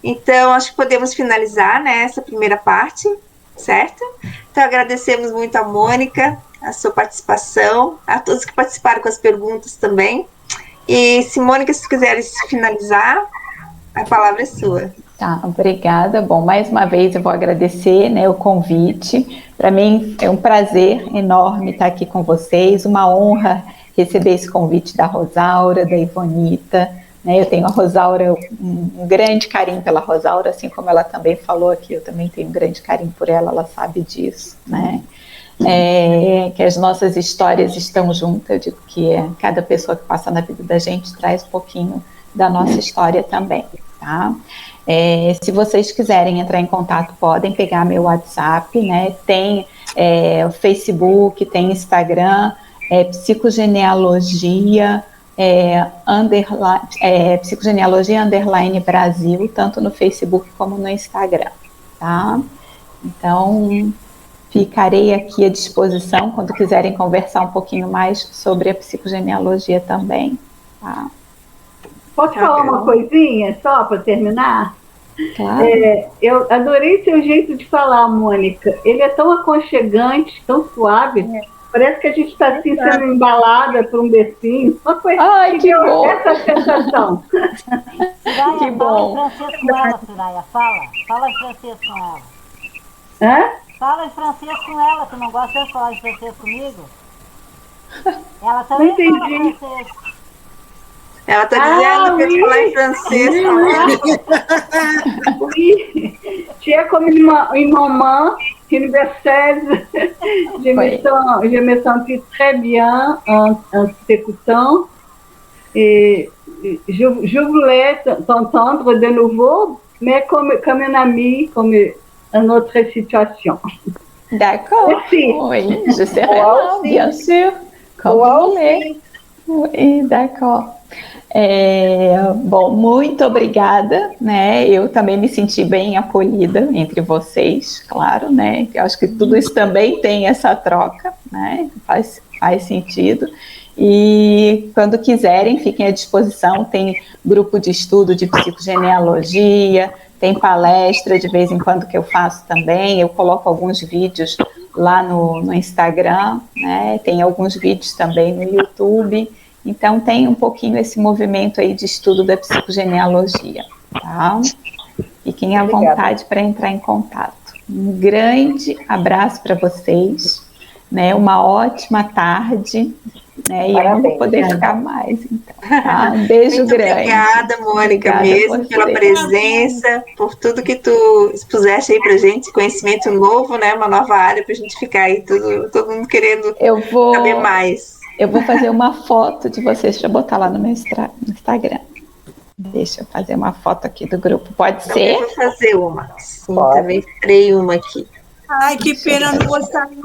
Então, acho que podemos finalizar, né, essa primeira parte, certo? Então, agradecemos muito a Mônica, a sua participação, a todos que participaram com as perguntas também. E, se Mônica, se quiseres finalizar, a palavra é sua. Tá, obrigada. Bom, mais uma vez eu vou agradecer, né, o convite. Para mim é um prazer enorme estar aqui com vocês, uma honra receber esse convite da Rosaura, da Ivonita. Né, eu tenho a Rosaura, um grande carinho pela Rosaura, assim como ela também falou aqui, eu também tenho um grande carinho por ela, ela sabe disso, né? Que as nossas histórias estão juntas, eu digo que cada pessoa que passa na vida da gente traz um pouquinho da nossa história também, tá? Se vocês quiserem entrar em contato, podem pegar meu WhatsApp, né? Tem o Facebook, tem Instagram, Psicogenealogia, Psicogenealogia _Brasil, tanto no Facebook como no Instagram, tá? Então, ficarei aqui à disposição quando quiserem conversar um pouquinho mais sobre a psicogenealogia também, tá? Posso falar uma coisinha só para terminar? Claro. Eu adorei seu jeito de falar, Mônica. Ele é tão aconchegante, tão suave. Parece que a gente está assim, sendo embalada por um becinho. Uma coisa. Ai, que bom. Essa sensação. Soraya, Que bom. Fala em francês com ela, Soraya. Fala em francês com ela. Hã? Fala em francês com ela. Tu não gosta de falar em francês comigo? Ela também Não entendi. fala francês. Ela está dizendo que eu falar em francês. Oui, tu es comme une maman universelle. Je me sentis très bien en t'écoutant. Et je voulais t'entendre de nouveau, mais comme un ami, comme une autre situation. D'accord. Merci. Oui, je serai Moi là, aussi. bien sûr. Comme Moi vous voulez. Oui, d'accord. Bom, muito obrigada, né? Eu também me senti bem acolhida entre vocês, claro, né? Eu acho que tudo isso também tem essa troca, né? Faz sentido. E quando quiserem, fiquem à disposição. Tem grupo de estudo de psicogenealogia, tem palestra de vez em quando que eu faço também. Eu coloco alguns vídeos lá no Instagram, né? Tem alguns vídeos também no YouTube. Então, tem um pouquinho esse movimento aí de estudo da psicogenealogia, tá? Fiquem à vontade para entrar em contato. Um grande abraço para vocês, né? Uma ótima tarde, né? E eu não vou poder ficar mais, então. Tá? Um beijo Muito grande. Obrigada, Mônica, Obrigada mesmo a pela você. presença, por tudo que tu expuseste aí pra gente, conhecimento novo, né? Uma nova área pra gente ficar aí, todo mundo querendo saber mais. Eu vou fazer uma foto de vocês para botar lá no meu Instagram. Deixa eu fazer uma foto aqui do grupo. Pode Então, ser? eu vou fazer uma. Sim, também criei uma aqui. Ai, que pena, não vou sair.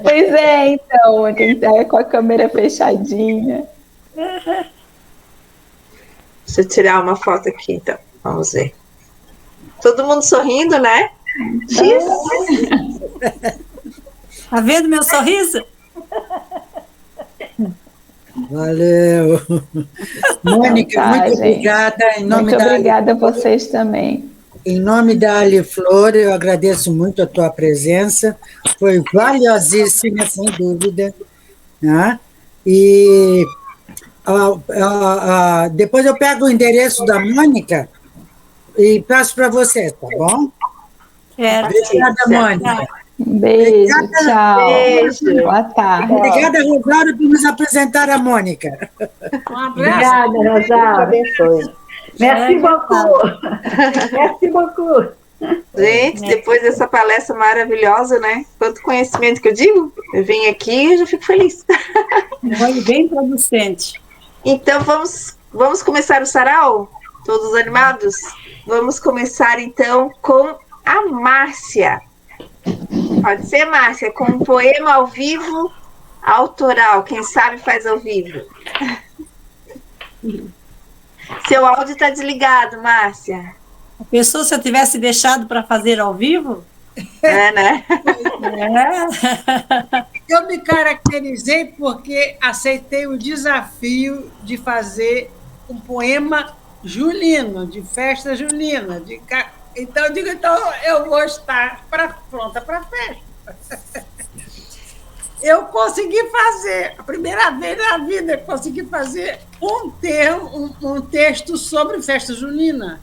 Pois é, então, tem que estar com a câmera fechadinha. Deixa eu tirar uma foto aqui, então. Vamos ver. Todo mundo sorrindo, né? Tá vendo meu sorriso? Valeu. Mônica, muito obrigada. Muito obrigada a vocês também. Em nome da Aliflor, eu agradeço muito a tua presença. Foi valiosíssima, sem dúvida. Né? E depois eu pego o endereço da Mônica e passo para você, tá bom? Obrigada, Mônica. Um beijo, tchau. Beijo. Boa tarde. Obrigada, Rosário, por nos apresentar a Mônica. Um abraço. Obrigada, Deus te Rosário. abençoe. Merci beaucoup. Merci beaucoup. Gente, depois dessa palestra maravilhosa, né? Quanto conhecimento que eu digo, eu venho aqui e já fico feliz. Foi bem producente. Então, vamos começar o sarau? Todos animados? Vamos começar, então, com a Márcia. Pode ser, Márcia, com um poema ao vivo, autoral. Quem sabe faz ao vivo. Seu áudio está desligado, Márcia. A pessoa, se eu tivesse deixado para fazer ao vivo? É, né? Eu me caracterizei porque aceitei o desafio de fazer um poema julino, de festa julina. Então, eu digo, eu vou estar pronta para a festa. Eu consegui fazer, a primeira vez na vida, eu consegui fazer um texto sobre festa junina.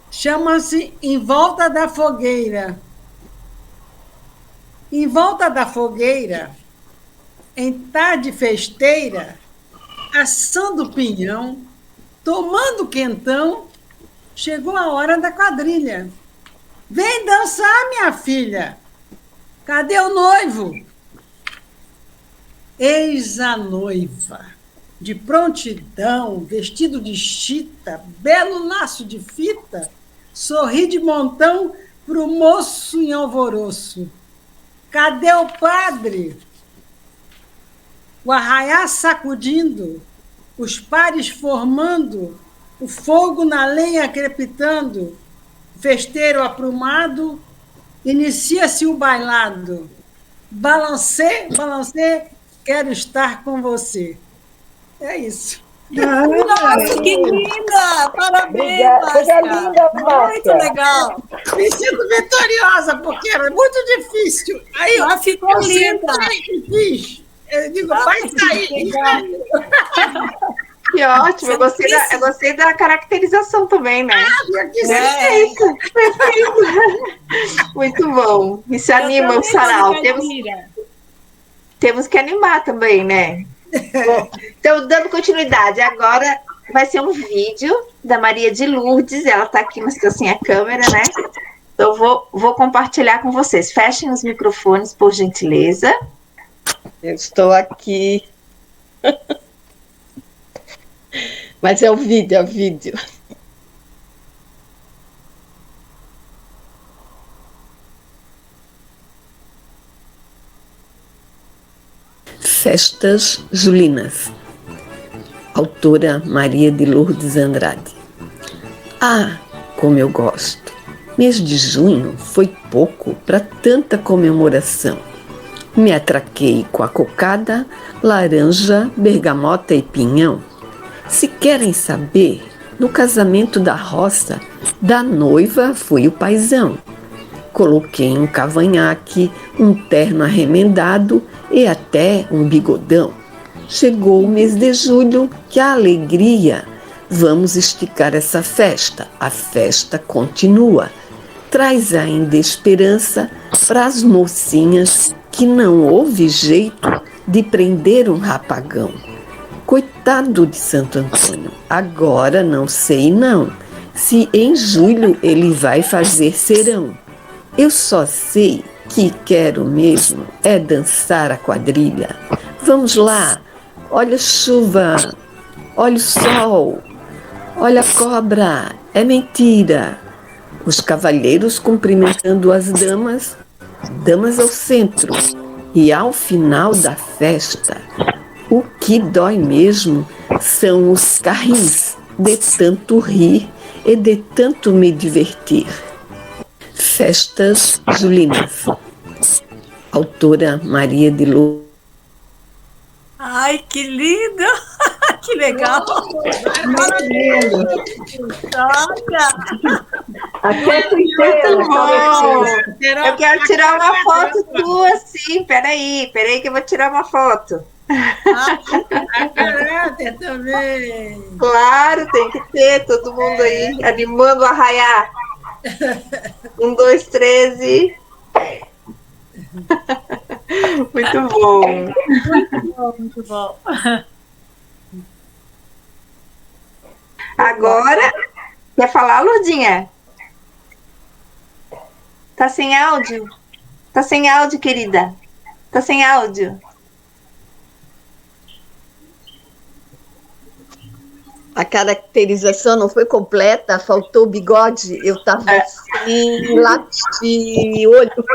Chama-se Em Volta da Fogueira. Em volta da fogueira, em tarde festeira, assando pinhão, tomando quentão, chegou a hora da quadrilha. Vem dançar, minha filha. Cadê o noivo? Eis a noiva, de prontidão, vestido de chita, belo laço de fita, sorri de montão pro moço em alvoroço. Cadê o padre? O arraiá sacudindo, os pares formando, o fogo na lenha crepitando, festeiro aprumado, inicia-se o bailado. Balancê, balancê, quero estar com você. É isso. Nossa, que linda! Parabéns, Márcia! Linda, muito legal. Me sinto vitoriosa, porque era muito difícil. Aí ficou linda. Eu digo, vai sair. Que ótimo, eu gostei da caracterização também, né? Perfeito. Muito bom. Isso anima o sarau. Temos que animar também, né? Bom, então, dando continuidade, agora vai ser um vídeo da Maria de Lourdes. Ela está aqui, mas está sem a câmera, né? Então, vou compartilhar com vocês. Fechem os microfones, por gentileza. Eu estou aqui. Mas é o vídeo, é o vídeo. Festas Julinas. Autora Maria de Lourdes Andrade. Ah, como eu gosto! Mês de junho foi pouco para tanta comemoração. Me atraquei com a cocada, laranja, bergamota e pinhão. Se querem saber, no casamento da roça, da noiva fui o paizão. Coloquei um cavanhaque, um terno arremendado e até um bigodão. Chegou o mês de julho, que a alegria! Vamos esticar essa festa, a festa continua. Traz ainda esperança para as mocinhas que não houve jeito de prender um rapagão. Coitado de Santo Antônio, agora não sei não, se em julho ele vai fazer serão. Eu só sei que quero mesmo é dançar a quadrilha. Vamos lá, olha a chuva, olha o sol, olha a cobra, é mentira. Os cavalheiros cumprimentando as damas, damas ao centro. E ao final da festa, o que dói mesmo são os carris, de tanto rir e de tanto me divertir. Festas Julinas. Autora Maria de Lourdes. Ai, que lindo! Que legal! Olha! Até inteira, Eu quero tirar uma foto tua, sim. Peraí que eu vou tirar uma foto. A caráter também. Claro, tem que ter todo mundo aí animando o arraiar. 1, 2, 3 e... Muito bom. Muito bom, muito bom. Agora, quer falar, Lourdinha? Tá sem áudio? Tá sem áudio, querida? Tá sem áudio? A caracterização não foi completa, faltou o bigode, eu estava assim, lápis de olho.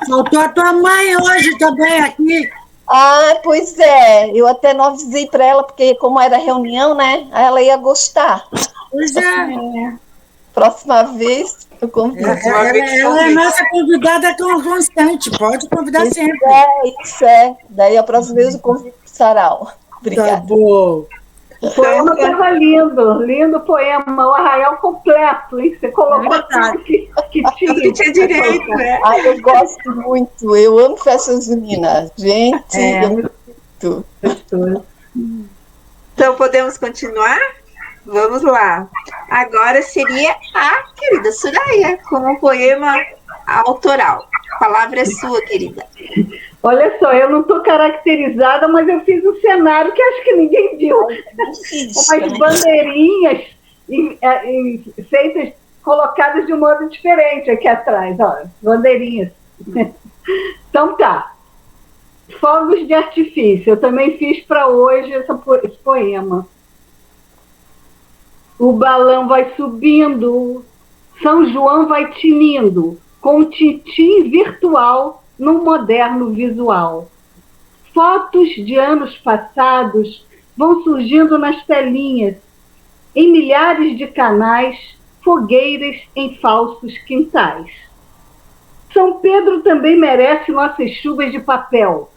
Faltou a tua mãe hoje também aqui. Ah, pois é, eu até não avisei para ela, porque como era reunião, né, ela ia gostar. Pois é. Próxima vez eu convido. Ela é nossa convidada constante, pode convidar sempre. Isso é. Daí a próxima vez eu convido para o sarau. Obrigada. Tá bom. O poema estava lindo, lindo poema, o arraial completo, hein? Você colocou tudo que tinha direito, né? Ah, eu gosto muito, eu amo festa junina, gente, eu muito. Então, podemos continuar? Vamos lá. Agora seria a querida Soraya, com um poema autoral. A palavra é sua, querida. Olha só, eu não estou caracterizada, mas eu fiz um cenário que acho que ninguém viu. Umas bandeirinhas feitas, colocadas de um modo diferente aqui atrás, ó, bandeirinhas. Então tá. Fogos de artifício. Eu também fiz para hoje esse poema. O balão vai subindo, São João vai tinindo, com um tintim virtual num moderno visual. Fotos de anos passados vão surgindo nas telinhas, em milhares de canais, fogueiras em falsos quintais. São Pedro também merece nossas chuvas de papel.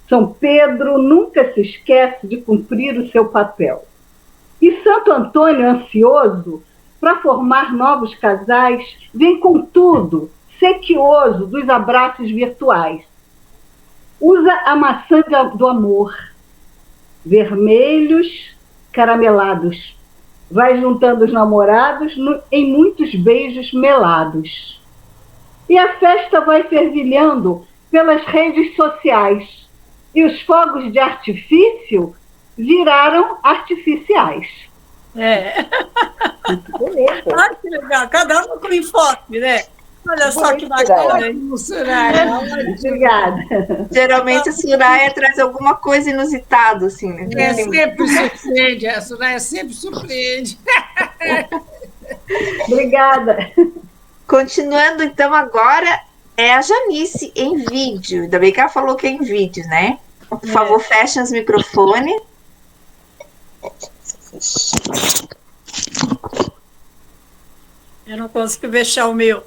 São Pedro nunca se esquece de cumprir o seu papel. E Santo Antônio, ansioso para formar novos casais, vem com tudo, sequioso dos abraços virtuais. Usa a maçã do amor, vermelhos, caramelados. Vai juntando os namorados em muitos beijos melados. E a festa vai fervilhando pelas redes sociais. E os fogos de artifício viraram artificiais. É. Ah, que legal. Cada um com enfoque, né? Olha só que bacana, Soraya. Obrigada. Geralmente a Soraya traz alguma coisa inusitada, assim, né? Sempre surpreende, a Soraya sempre surpreende. Obrigada. Continuando, então, agora é a Janice em vídeo. Ainda bem que ela falou que é em vídeo, né? Por favor, fechem os microfones. Eu não consigo fechar o meu.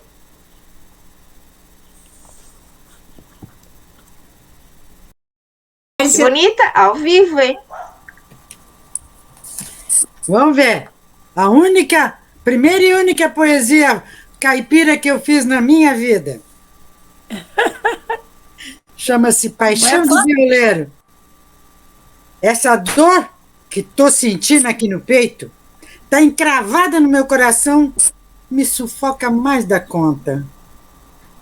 Bonita, ao vivo, hein? Vamos ver. A primeira e única poesia caipira que eu fiz na minha vida. Chama-se Paixão de Violeiro. Essa dor que estou sentindo aqui no peito está encravada no meu coração, me sufoca mais da conta.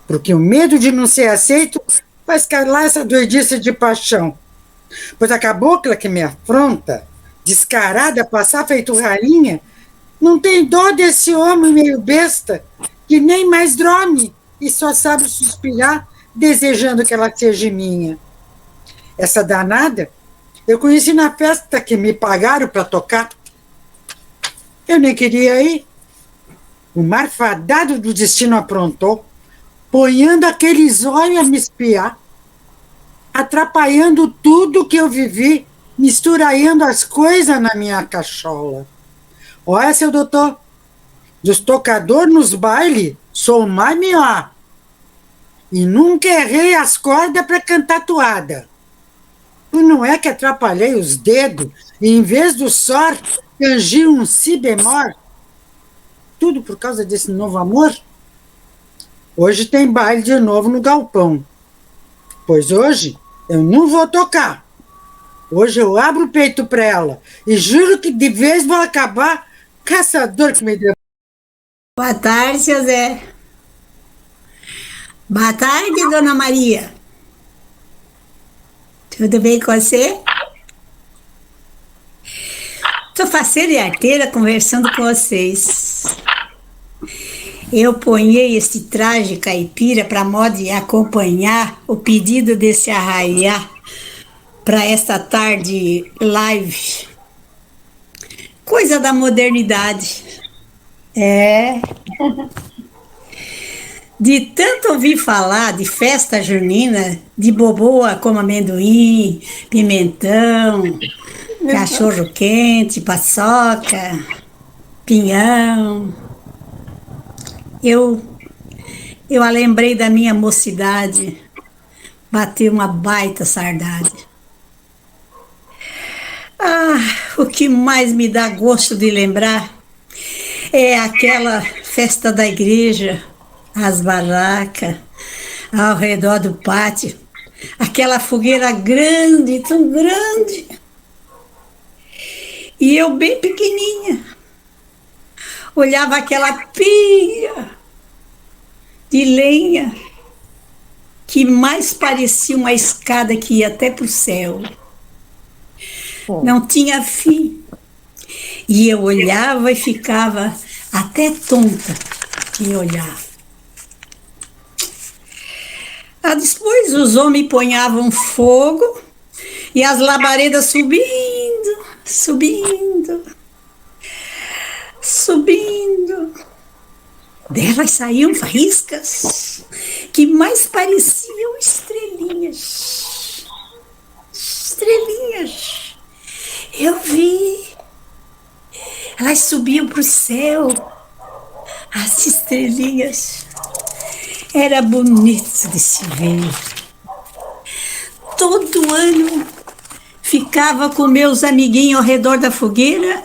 Porque o medo de não ser aceito faz calar essa doidice de paixão. Pois a cabocla que me afronta, descarada, passar feito rainha, não tem dó desse homem meio besta, que nem mais dorme e só sabe suspirar, desejando que ela seja minha. Essa danada eu conheci na festa que me pagaram para tocar. Eu nem queria ir. O marfadado do destino aprontou, ponhando aqueles olhos a me espiar, atrapalhando tudo que eu vivi, misturando as coisas na minha cachola. Olha, seu doutor, dos tocadores nos bailes, sou o mais melhor. E nunca errei as cordas para cantar toada. E não é que atrapalhei os dedos e, em vez do sol, cangi um si bemol? Tudo por causa desse novo amor? Hoje tem baile de novo no galpão. Pois hoje eu não vou tocar. Hoje eu abro o peito para ela e juro que de vez vou acabar com essa dor que me deu. Boa tarde, seu Zé. Boa tarde, dona Maria. Tudo bem com você? Estou faceira e arteira conversando com vocês. Eu ponhei este traje caipira para moda e acompanhar o pedido desse arraiá para esta tarde live. Coisa da modernidade. É. De tanto ouvir falar de festa junina, de boboa como amendoim, pimentão, cachorro quente, paçoca, pinhão. Eu a lembrei da minha mocidade, bateu uma baita saudade. O que mais me dá gosto de lembrar é aquela festa da igreja, as barracas ao redor do pátio, aquela fogueira grande, tão grande. E eu bem pequenininha, olhava aquela pia de lenha que mais parecia uma escada que ia até para o céu. Não tinha fim. E eu olhava e ficava até tonta de olhar. Depois os homens ponhavam fogo e as labaredas subindo, subindo, subindo. Delas saíam faíscas que mais pareciam estrelinhas. Estrelinhas. Eu vi. Elas subiam para o céu. As estrelinhas. Era bonito de se ver. Todo ano ficava com meus amiguinhos ao redor da fogueira,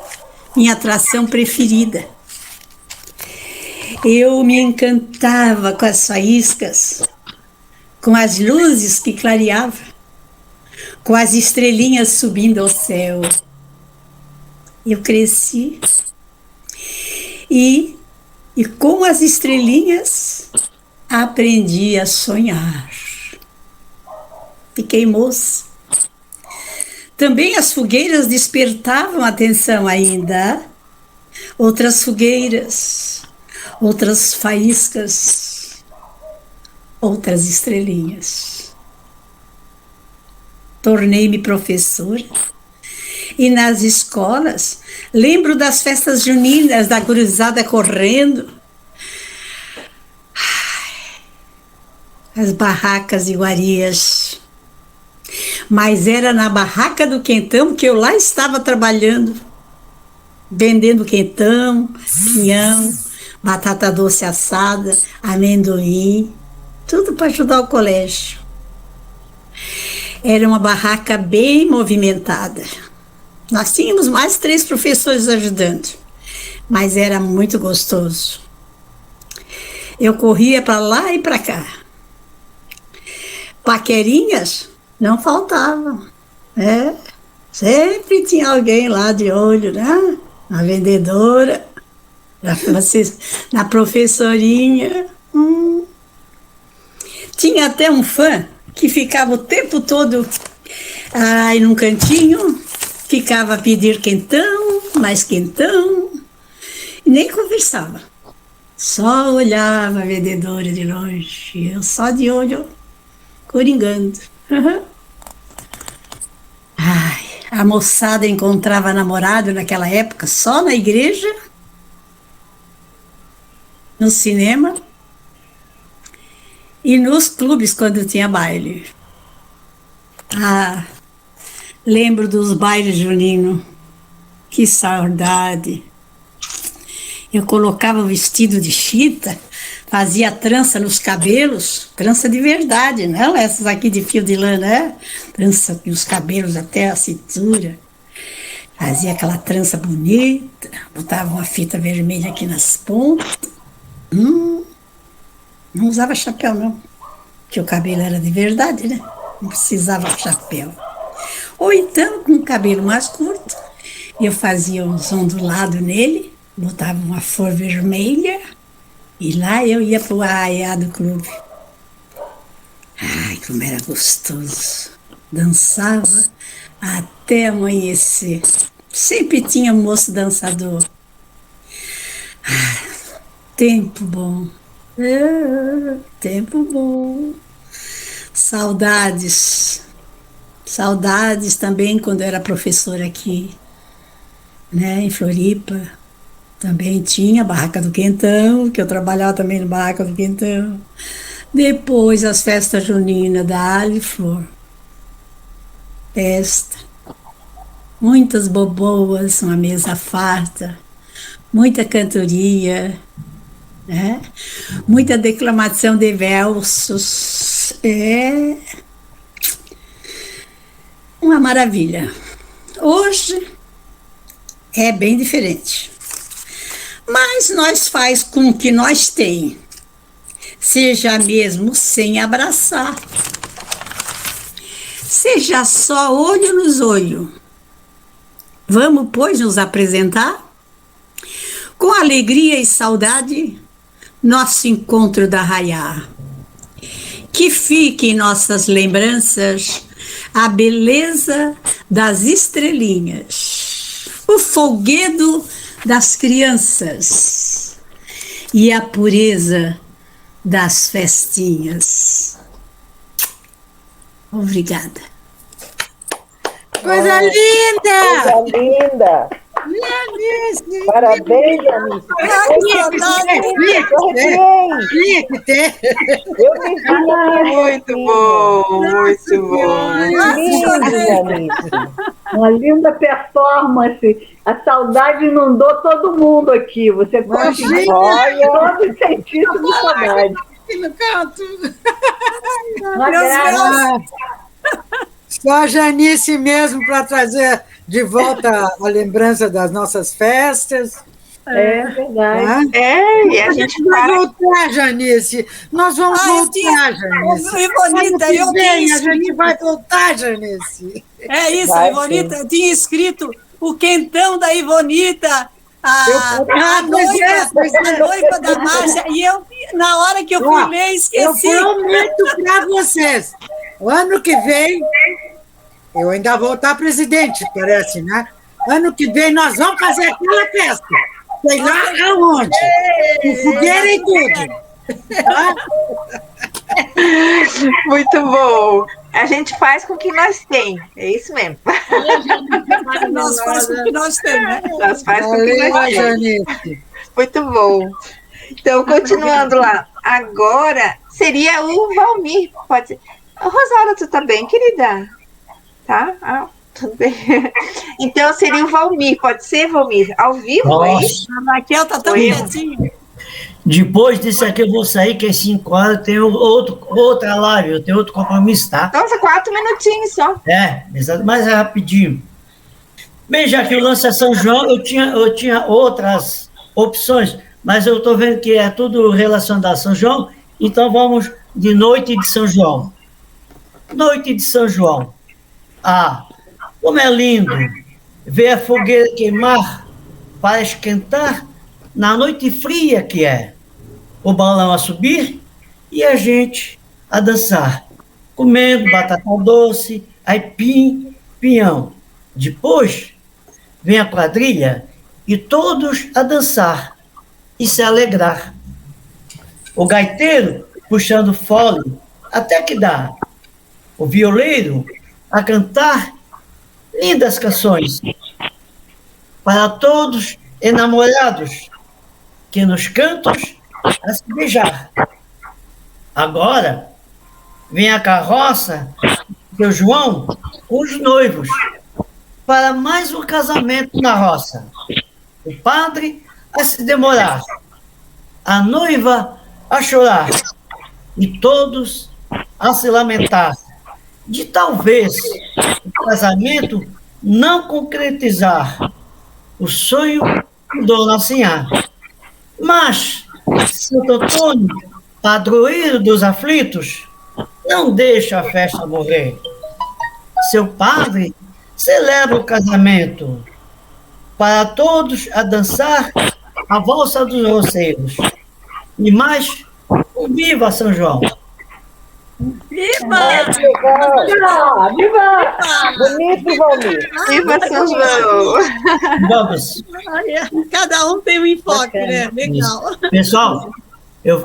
minha atração preferida. Eu me encantava com as faíscas, com as luzes que clareavam, com as estrelinhas subindo ao céu. Eu cresci e com as estrelinhas aprendi a sonhar. Fiquei moça. Também as fogueiras despertavam a atenção ainda. Outras fogueiras, outras faíscas. outras estrelinhas. Tornei-me professora e nas escolas lembro das festas juninas, da gurizada correndo, as barracas iguarias. Mas era na barraca do quentão que eu lá estava trabalhando, vendendo quentão, pinhão, batata doce assada, amendoim, tudo para ajudar o colégio. Era uma barraca bem movimentada. Nós tínhamos mais 3 professores ajudando, mas era muito gostoso. Eu corria para lá e para cá. Paquerinhas não faltavam, né? Sempre tinha alguém lá de olho, né? Na vendedora, na professorinha. Tinha até um fã que ficava o tempo todo aí num cantinho, ficava a pedir quentão, mais quentão, e nem conversava. Só olhava a vendedora de longe, eu só de olho, coringando. Ai, a moçada encontrava namorado naquela época só na igreja, no cinema e nos clubes quando tinha baile. Ah, lembro dos bailes juninos, que saudade. Eu colocava o vestido de chita, fazia trança nos cabelos, trança de verdade, não essas aqui de fio de lã, né? Trança nos cabelos até a cintura. Fazia aquela trança bonita, botava uma fita vermelha aqui nas pontas. Não usava chapéu, não, porque o cabelo era de verdade, né? Não precisava chapéu. Ou então, com o cabelo mais curto, eu fazia uns ondulados nele, botava uma flor vermelha, e lá eu ia pro arraiá do clube. Ai, como era gostoso. Dançava até amanhecer. Sempre tinha um moço dançador. Ah, tempo bom. Tempo bom. Saudades. Saudades também quando eu era professora aqui, né, em Floripa. Também tinha a Barraca do Quentão, que eu trabalhava também na Barraca do Quentão. Depois as festas juninas da Aliflor. Festa. Muitas boboas, uma mesa farta, muita cantoria, né? Muita declamação de versos. É uma maravilha. Hoje é bem diferente. Mas nós faz com o que nós tem, seja mesmo sem abraçar, seja só olho nos olhos. Vamos, pois, nos apresentar? Com alegria e saudade, nosso encontro da Arraiá. Que fique em nossas lembranças a beleza das estrelinhas, o folguedo das crianças e a pureza das festinhas. Obrigada. Coisa linda! Coisa linda! Parabéns, Anice. Tinha que ter. Eu me vi muito bom, muito bom. Uma linda performance. A saudade inundou todo mundo aqui. Você conseguiu todo o sentido de saudade. Aqui no canto. Uma graça. Só a Janice mesmo para trazer de volta a lembrança das nossas festas. É verdade. E a gente vai voltar, Janice. Nós vamos voltar, Janice. Ivonita, a gente vai voltar, Janice. É isso, Ivonita. Eu tinha escrito o quentão da Ivonita, a noiva da Márcia, e eu, na hora que eu fui ler, esqueci. Eu prometo para vocês, o ano que vem, eu ainda vou estar presidente, parece, né? Ano que vem nós vamos fazer aquela festa. Sei lá aonde. Com fogueira e tudo. Tá? Muito bom. A gente faz com o que nós tem. É isso mesmo. Nós fazemos o que nós temos, né? Nós faz com o que nós temos. Janete. Muito bom. Então, continuando lá. Agora seria o Valmir. Pode ser. Rosaura, tu tá bem, querida? Tá? Ah, tudo bem. Então, seria o Valmir. Pode ser, Valmir? Ao vivo, é isso? A Raquel tá tão quietinha. Depois disso aqui eu vou sair, que às 5 horas eu tenho outra live, eu tenho outro compromisso, tá? Nossa, 4 minutinhos só. É, exato, mas é rapidinho. Bem, já que o lance é São João, eu tinha outras opções, mas eu estou vendo que é tudo relacionado a São João, então vamos de Noite de São João. Noite de São João. Ah, como é lindo ver a fogueira queimar para esquentar na noite fria que é. O balão a subir e a gente a dançar, comendo batata doce, aipim, pinhão. Depois vem a quadrilha e todos a dançar e se alegrar. O gaiteiro puxando fole até que dá. O violeiro a cantar lindas canções para todos enamorados que nos cantos a se beijar. Agora vem a carroça seu João com os noivos para mais um casamento na roça. O padre a se demorar, a noiva a chorar e todos a se lamentar de talvez o casamento não concretizar o sonho do Dona Sinhá. Mas Santo Antônio, padroeiro dos aflitos, não deixa a festa morrer. Seu padre celebra o casamento para todos a dançar a valsa dos roceiros. E mais, um viva São João! Viva! Viva! Viva! Bonito, Valmir! Viva São João! Vamos! Cada um tem um enfoque, né? Legal. Isso. Pessoal, eu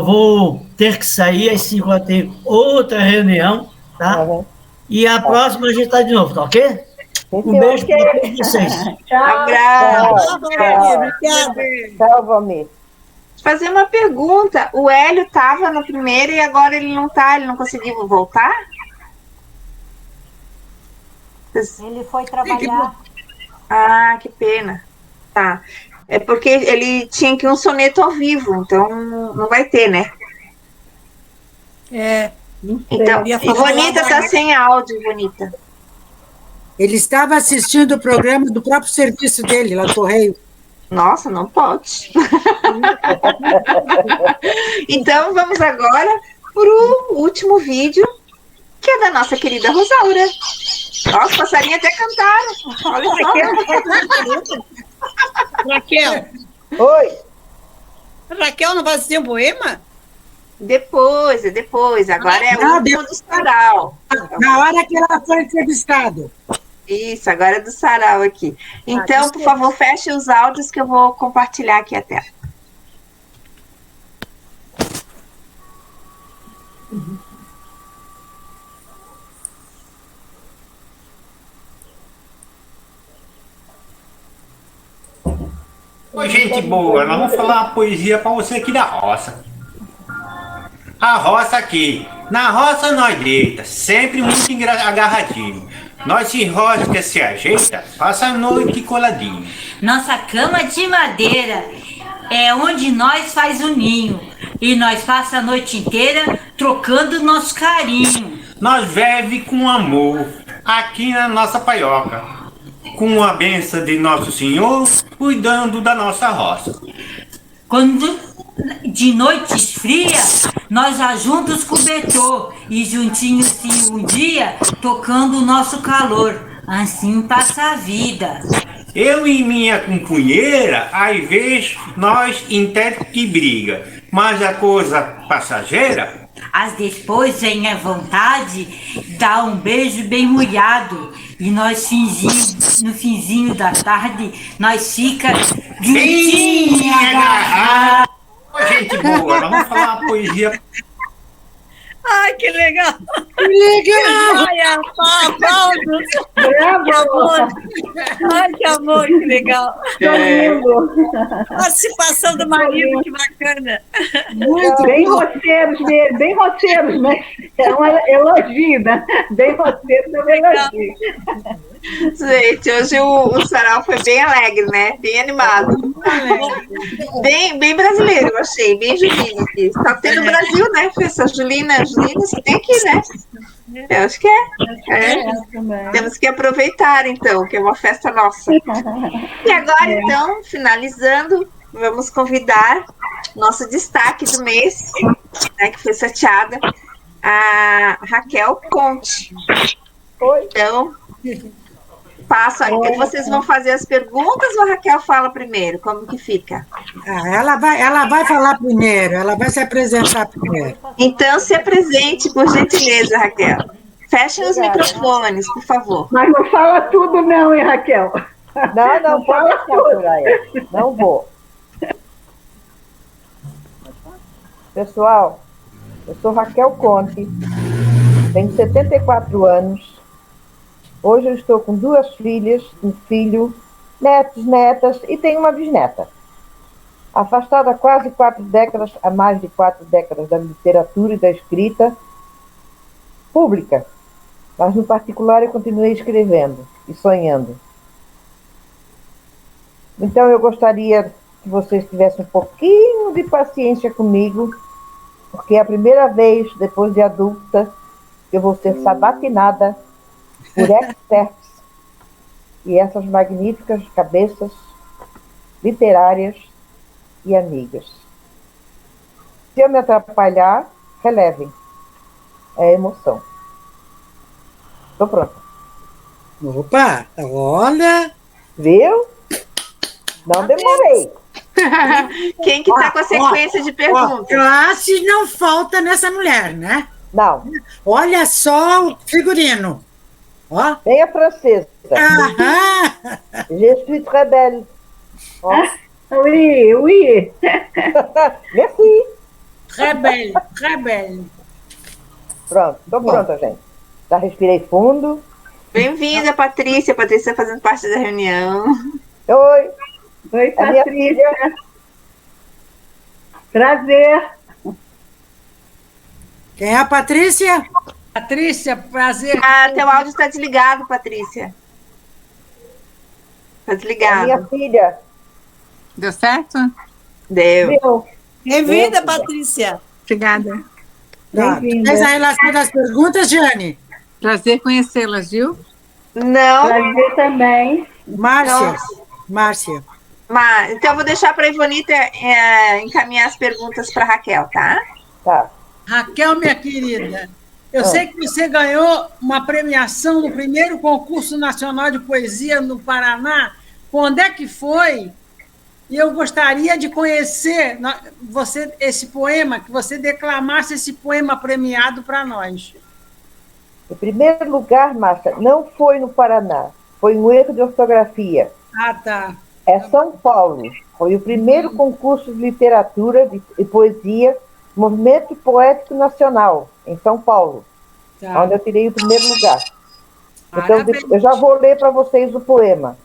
vou ter que sair, às 5 horas tem outra reunião, tá? E a próxima a gente está de novo, tá ok? Um beijo para todos vocês. Tchau. Abraço. Tchau, Valmir. Fazer uma pergunta. O Hélio estava no primeiro e agora ele não está, ele não conseguiu voltar? Ele foi trabalhar. Ah, que pena. Tá. É porque ele tinha que ir um soneto ao vivo, então não vai ter, né? É. Então, e Bonita está sem áudio, Bonita. Ele estava assistindo o programa do próprio serviço dele, lá no Correio. Nossa, não pode. Então, vamos agora para o último vídeo, que é da nossa querida Rosaura. Nossa, os passarinhos até cantaram. Olha só. Raquel. Oi. Raquel não vai assistir um poema? Depois. Agora é o último do sarau. Na hora que ela foi entrevistada. Isso, agora é do sarau aqui. Então, por favor, feche os áudios que eu vou compartilhar aqui a tela. Oi, gente boa, nós vamos falar uma poesia para você aqui da roça. A roça aqui. Na roça nós deita, sempre muito agarradinho. Nós se enrosca, se ajeita, passa a noite coladinho. Nossa cama de madeira é onde nós faz o ninho. E nós passa a noite inteira trocando nosso carinho. Nós vive com amor aqui na nossa paioca, com a benção de Nosso Senhor, cuidando da nossa roça. Quando de noites frias, nós juntos cobertor e juntinhos se um dia, tocando o nosso calor. Assim passa a vida. Eu e minha companheira, às vezes nós entende que briga, mas a coisa passageira. As depois vem a vontade, dá um beijo bem molhado. E nós fingimos, no finzinho da tarde, nós fica juntinho agarrado. Gente boa, nós vamos falar uma poesia Ai, que legal! Que legal! Ai, aplausos! Bravo! Que amor! Ai, que amor, que legal! Lindo! Participação do marido, que bacana! Muito Bem bom. roceiros, mas é um elogio, né? Bem roceiros é um elogio. Gente, hoje o sarau foi bem alegre, né? Bem animado. Bem brasileiro, eu achei. Bem julino aqui. Tá tendo Brasil, né? Essa Julina, você tem aqui, né? Eu acho que é. Temos que aproveitar, então, que é uma festa nossa. E agora, então, finalizando, vamos convidar nosso destaque do mês, né, que foi sorteada, a Raquel Conte. Oi. Então, vocês vão fazer as perguntas ou a Raquel fala primeiro? Como que fica? Ela vai falar primeiro, ela vai se apresentar primeiro. Então, se apresente, por gentileza, Raquel. Fechem os microfones, por favor. Mas não fala tudo não, hein, Raquel? Não pode deixar, Soraya. Não vou. Pessoal, eu sou Raquel Conte, tenho 74 anos. Hoje eu estou com 2 filhas, um filho, netos, netas e tenho uma bisneta. Afastada há quase 4 décadas, há mais de 4 décadas da literatura e da escrita pública, mas no particular eu continuei escrevendo e sonhando. Então eu gostaria que vocês tivessem um pouquinho de paciência comigo, porque é a primeira vez, depois de adulta, que eu vou ser sabatinada por experts e essas magníficas cabeças literárias e amigas. Se eu me atrapalhar, relevem. É emoção. Estou pronta. Opa, olha! Viu? Não demorei. Quem que está com a sequência de perguntas? Classe não falta nessa mulher, né? Não. Olha só o figurino. Ó. Bem a francesa. Aham. Je suis très belle. Ó. Oui. Merci. Rebelde. Pronto, estou pronta, gente. Já respirei fundo. Bem-vinda, Patrícia. Patrícia fazendo parte da reunião. Oi. Oi, Patrícia. Prazer. Quem é a Patrícia? Patrícia, prazer. Teu áudio está desligado, Patrícia. Está desligado. Minha filha. Deu certo? Deu. Bem-vinda, Patrícia. Obrigada. Fez a relação das perguntas, Jane? Prazer conhecê-las, viu? Não. Prazer também. Márcia. Então, eu vou deixar para a Ivonita encaminhar as perguntas para a Raquel, tá? Tá. Raquel, minha querida, eu sei que você ganhou uma premiação no primeiro concurso nacional de poesia no Paraná. Quando é que foi? E eu gostaria de conhecer você, esse poema, que você declamasse esse poema premiado para nós. Em primeiro lugar, Márcia, não foi no Paraná, foi um erro de ortografia. Ah, tá. É São Paulo. Foi o primeiro concurso de literatura e poesia, Movimento Poético Nacional, em São Paulo, onde eu tirei o primeiro lugar. Então, eu já vou ler para vocês o poema.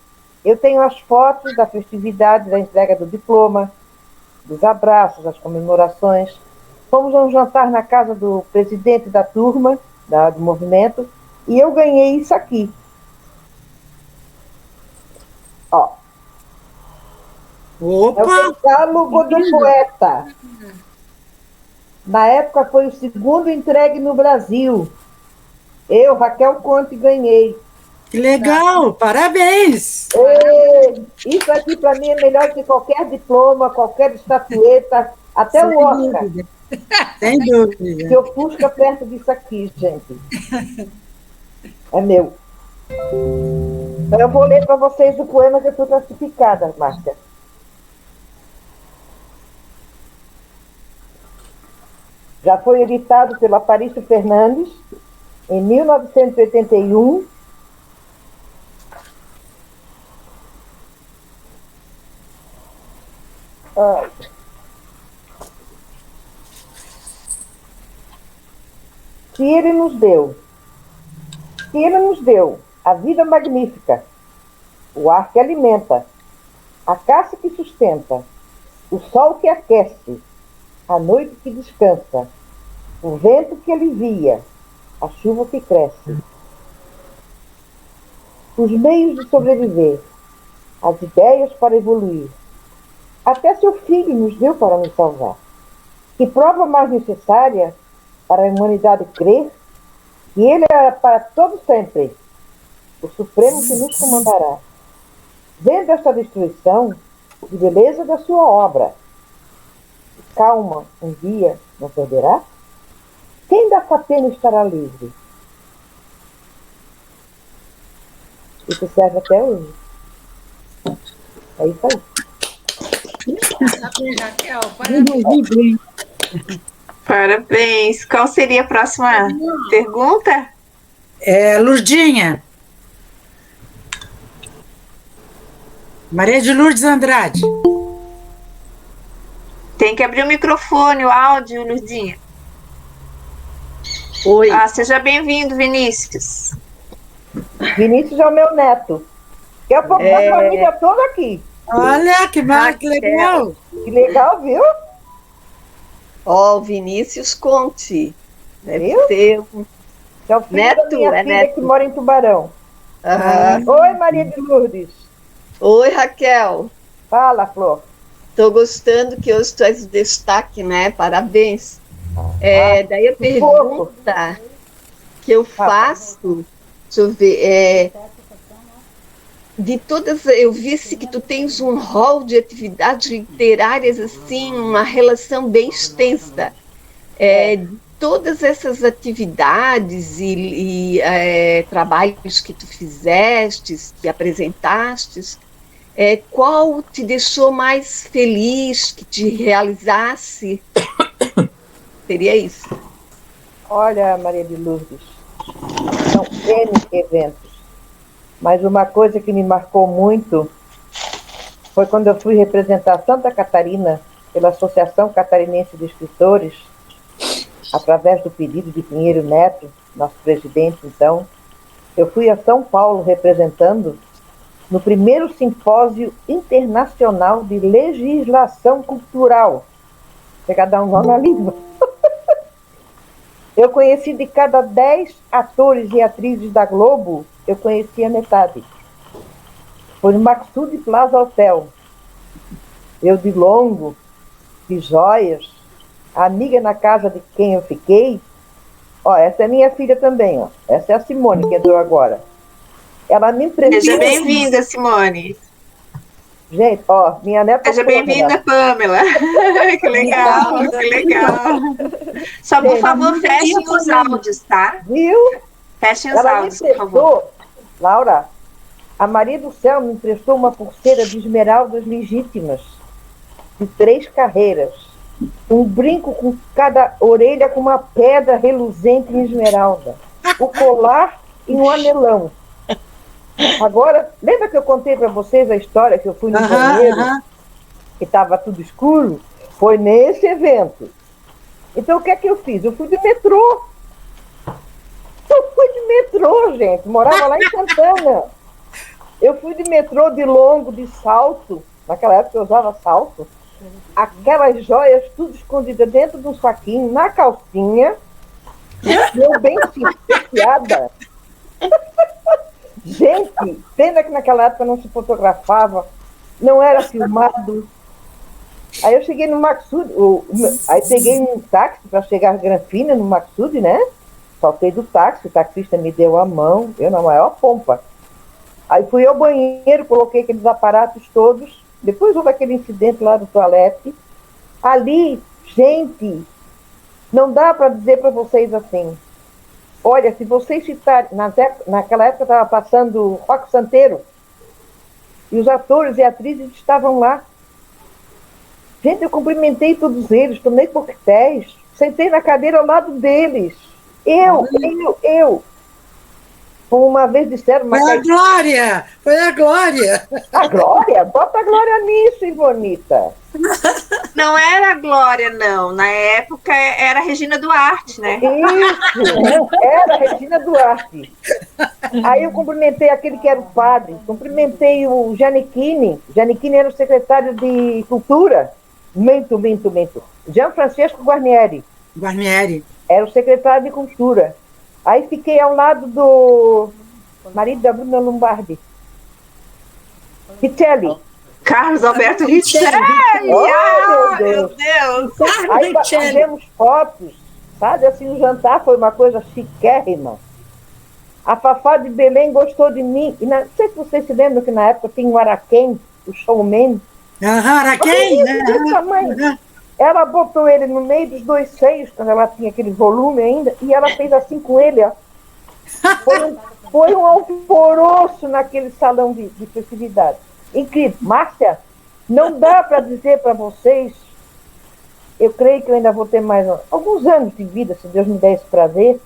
Eu tenho as fotos da festividade, da entrega do diploma, dos abraços, das comemorações. Fomos a um jantar na casa do presidente da turma, do movimento, e eu ganhei isso aqui. Ó. Opa! É o decálogo do poeta. Na época foi o segundo entregue no Brasil. Eu, Raquel Conte, ganhei. Que legal! Parabéns! Isso aqui para mim é melhor que qualquer diploma, qualquer estatueta, até o Oscar. Sem dúvida. Que ofusca perto disso aqui, gente. É meu. Então eu vou ler para vocês o poema que eu estou classificada, Márcia. Já foi editado pelo Aparício Fernandes em 1981. Se ele nos deu a vida magnífica, o ar que alimenta, a caça que sustenta, o sol que aquece, a noite que descansa, o vento que alivia, a chuva que cresce, os meios de sobreviver, as ideias para evoluir. Até seu filho nos deu para nos salvar. Que prova mais necessária para a humanidade crer que ele é para todo sempre o Supremo que nos comandará. Vendo esta destruição de beleza da sua obra, calma um dia não perderá? Quem dessa pena estará livre? Isso serve até hoje. É isso aí. Parabéns, Raquel. Parabéns. Parabéns. Qual seria a próxima pergunta? Lurdinha. Maria de Lourdes Andrade. Tem que abrir o microfone, o áudio, Lurdinha. Oi. Seja bem-vindo, Vinícius. Vinícius é o meu neto. Eu vou com a família toda aqui. Olha, que legal. Que legal, viu? Ó, o Vinícius Conte. Viu? Seu é o filho neto, da minha filha neto. que mora em Tubarão. Oi, Maria de Lourdes. Oi, Raquel. Fala, Flor. Estou gostando que hoje tu és o destaque, né? Parabéns. Daí a pergunta que eu faço, deixa eu ver, de todas, eu vi que tu tens um rol de atividades literárias, assim, uma relação bem extensa. Todas essas atividades e trabalhos que tu fizestes, que apresentastes, qual te deixou mais feliz, que te realizasse? Seria isso. Olha, Maria de Lourdes, são N eventos, mas uma coisa que me marcou muito foi quando eu fui representar Santa Catarina pela Associação Catarinense de Escritores, através do pedido de Pinheiro Neto, nosso presidente, então. Eu fui a São Paulo representando no primeiro simpósio internacional de legislação cultural. Chega a dar um nó na língua. Eu conheci de cada 10 atores e atrizes da Globo, eu conhecia metade. Foi no Maxud Plaza Hotel. Eu de longo, de joias, a amiga na casa de quem eu fiquei. Ó, essa é minha filha também, ó. Essa é a Simone, que entrou agora. Ela me emprestou... Seja bem-vinda, Simone. Gente, ó, minha neta... Seja bem-vinda, Pamela. Que legal, que legal. Só, por favor, fechem os áudios, tá? Viu? Fechem os áudios, por favor. Laura, a Maria do Céu me emprestou uma pulseira de esmeraldas legítimas, de 3 carreiras. Um brinco com cada orelha com uma pedra reluzente em esmeralda. O colar e um anelão. Agora, lembra que eu contei para vocês a história que eu fui no banheiro, que estava tudo escuro? Foi nesse evento. Então, o que é que eu fiz? Eu fui de metrô. Gente. Morava lá em Santana. Eu fui de metrô, de longo, de salto. Naquela época eu usava salto. Aquelas joias tudo escondidas dentro de um saquinho, na calcinha. Eu bem enfiada. Gente, pena que naquela época não se fotografava, não era filmado. Aí eu cheguei no Maxud, aí peguei um táxi para chegar a Granfina, no Maxud, né? Saltei do táxi, o taxista me deu a mão, eu na maior pompa. Aí fui ao banheiro, coloquei aqueles aparatos todos, depois houve aquele incidente lá do toalete. Ali, gente, não dá para dizer para vocês assim. Olha, se vocês citarem, naquela época estava passando Rock Santeiro, e os atores e atrizes estavam lá. Gente, eu cumprimentei todos eles, tomei coquetéis, sentei na cadeira ao lado deles. Eu. Como uma vez disseram... Foi a Glória! Foi a Glória! A Glória? Bota a Glória nisso, Ivonita. Não era a Glória, não. Na época era a Regina Duarte, né? Isso, era a Regina Duarte. Aí eu cumprimentei aquele que era o padre, cumprimentei o Giannichini. Giannichini era o secretário de Cultura. Minto. Jean Francesco Guarnieri. Era o secretário de Cultura. Aí fiquei ao lado do marido da Bruna Lombardi. Richelli. Carlos Alberto Richelli. Oh, meu Deus. Aí fizemos fotos, sabe? Assim, o jantar foi uma coisa chiquérrima. A Fafá de Belém gostou de mim. E não sei se vocês se lembram que na época tinha o Araquém, o showman. Araquém? Ela botou ele no meio dos dois seios, quando ela tinha aquele volume ainda, e ela fez assim com ele, ó. Foi um alvoroço naquele salão de festividade. Incrível. Márcia, não dá para dizer para vocês, eu creio que eu ainda vou ter mais alguns anos de vida, se Deus me der esse prazer,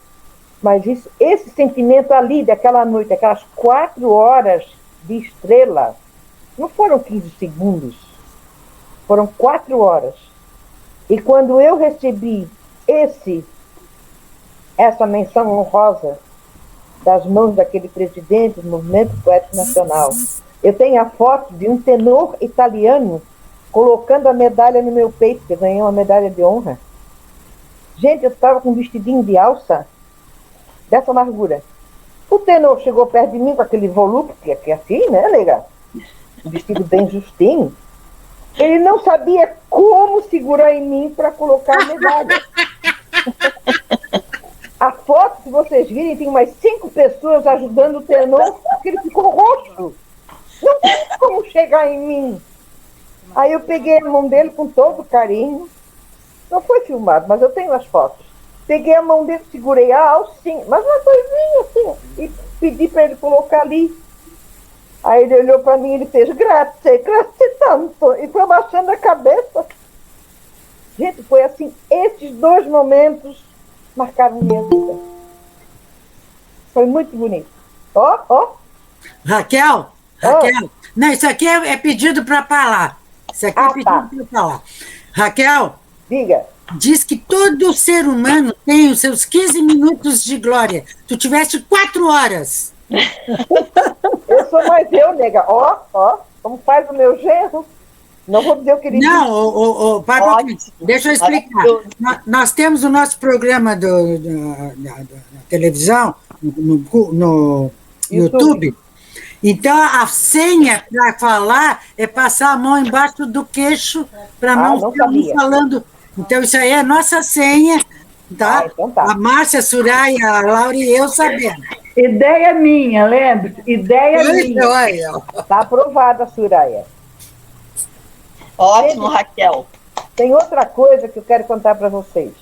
mas esse sentimento ali, daquela noite, aquelas 4 horas de estrela, não foram 15 segundos, foram 4 horas. E quando eu recebi essa menção honrosa das mãos daquele presidente do Movimento Poético Nacional, eu tenho a foto de um tenor italiano colocando a medalha no meu peito, que eu ganhei uma medalha de honra. Gente, eu estava com um vestidinho de alça dessa largura. O tenor chegou perto de mim com aquele volume, que é assim, né, nega? Um vestido bem justinho. Ele não sabia como segurar em mim para colocar a medalha. A foto, se vocês virem, tem umas 5 pessoas ajudando o tenor, porque ele ficou roxo. Não tem como chegar em mim. Aí eu peguei a mão dele com todo carinho. Não foi filmado, mas eu tenho as fotos. Peguei a mão dele, segurei a alcinha, mas uma coisinha assim, e pedi para ele colocar ali. Aí ele olhou para mim e ele fez grazie tanto, e foi abaixando a cabeça. Gente, foi assim, esses 2 momentos marcaram minha vida. Foi muito bonito. Raquel, não, isso aqui é pedido para falar. Isso aqui é pedido para falar. Raquel, diga. Diz que todo ser humano tem os seus 15 minutos de glória. Tu tiveste 4 horas. Eu sou mais eu, nega. Como faz o meu genro. Não vou dizer o que ele disse. Não, deixa eu explicar. Nós temos o nosso programa da televisão, no YouTube. Então, a senha para falar é passar a mão embaixo do queixo para não ficar falando. Então, isso aí é a nossa senha, tá? Então tá. A Márcia, a Soraya, a Laura e eu sabemos. Ideia minha, lembra? Ideia minha. Está aprovada, Soraya. Ótimo, Raquel. Tem outra coisa que eu quero contar para vocês.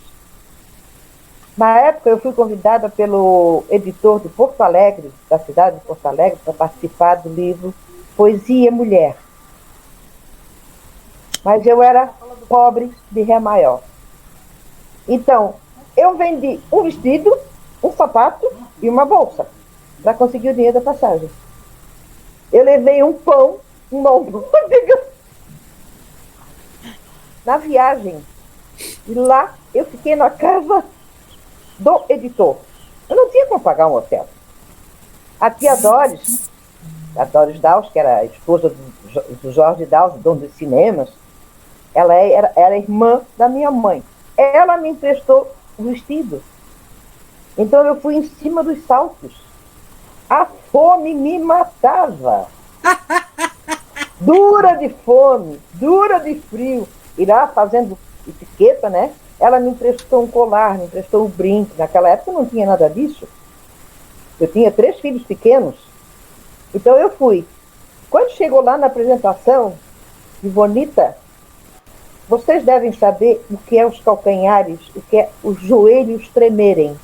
Na época, eu fui convidada pelo editor de Porto Alegre, da cidade de Porto Alegre, para participar do livro Poesia Mulher. Mas eu era pobre de Ré maior. Então, eu vendi um vestido, um sapato e uma bolsa para conseguir o dinheiro da passagem. Eu levei um pão, uma almôndega na viagem. E lá eu fiquei na casa do editor. Eu não tinha como pagar um hotel. A tia Doris, a Doris Daus, que era a esposa do Jorge Daus, dono dos cinemas, ela era irmã da minha mãe. Ela me emprestou o vestido. Então eu fui em cima dos saltos. A fome me matava. Dura de fome, dura de frio. E lá fazendo etiqueta, né? Ela me emprestou um colar, me emprestou um brinco. Naquela época não tinha nada disso. Eu tinha 3 filhos pequenos. Então eu fui. Quando chegou lá na apresentação de Bonita, vocês devem saber o que é os calcanhares, o que é os joelhos tremerem.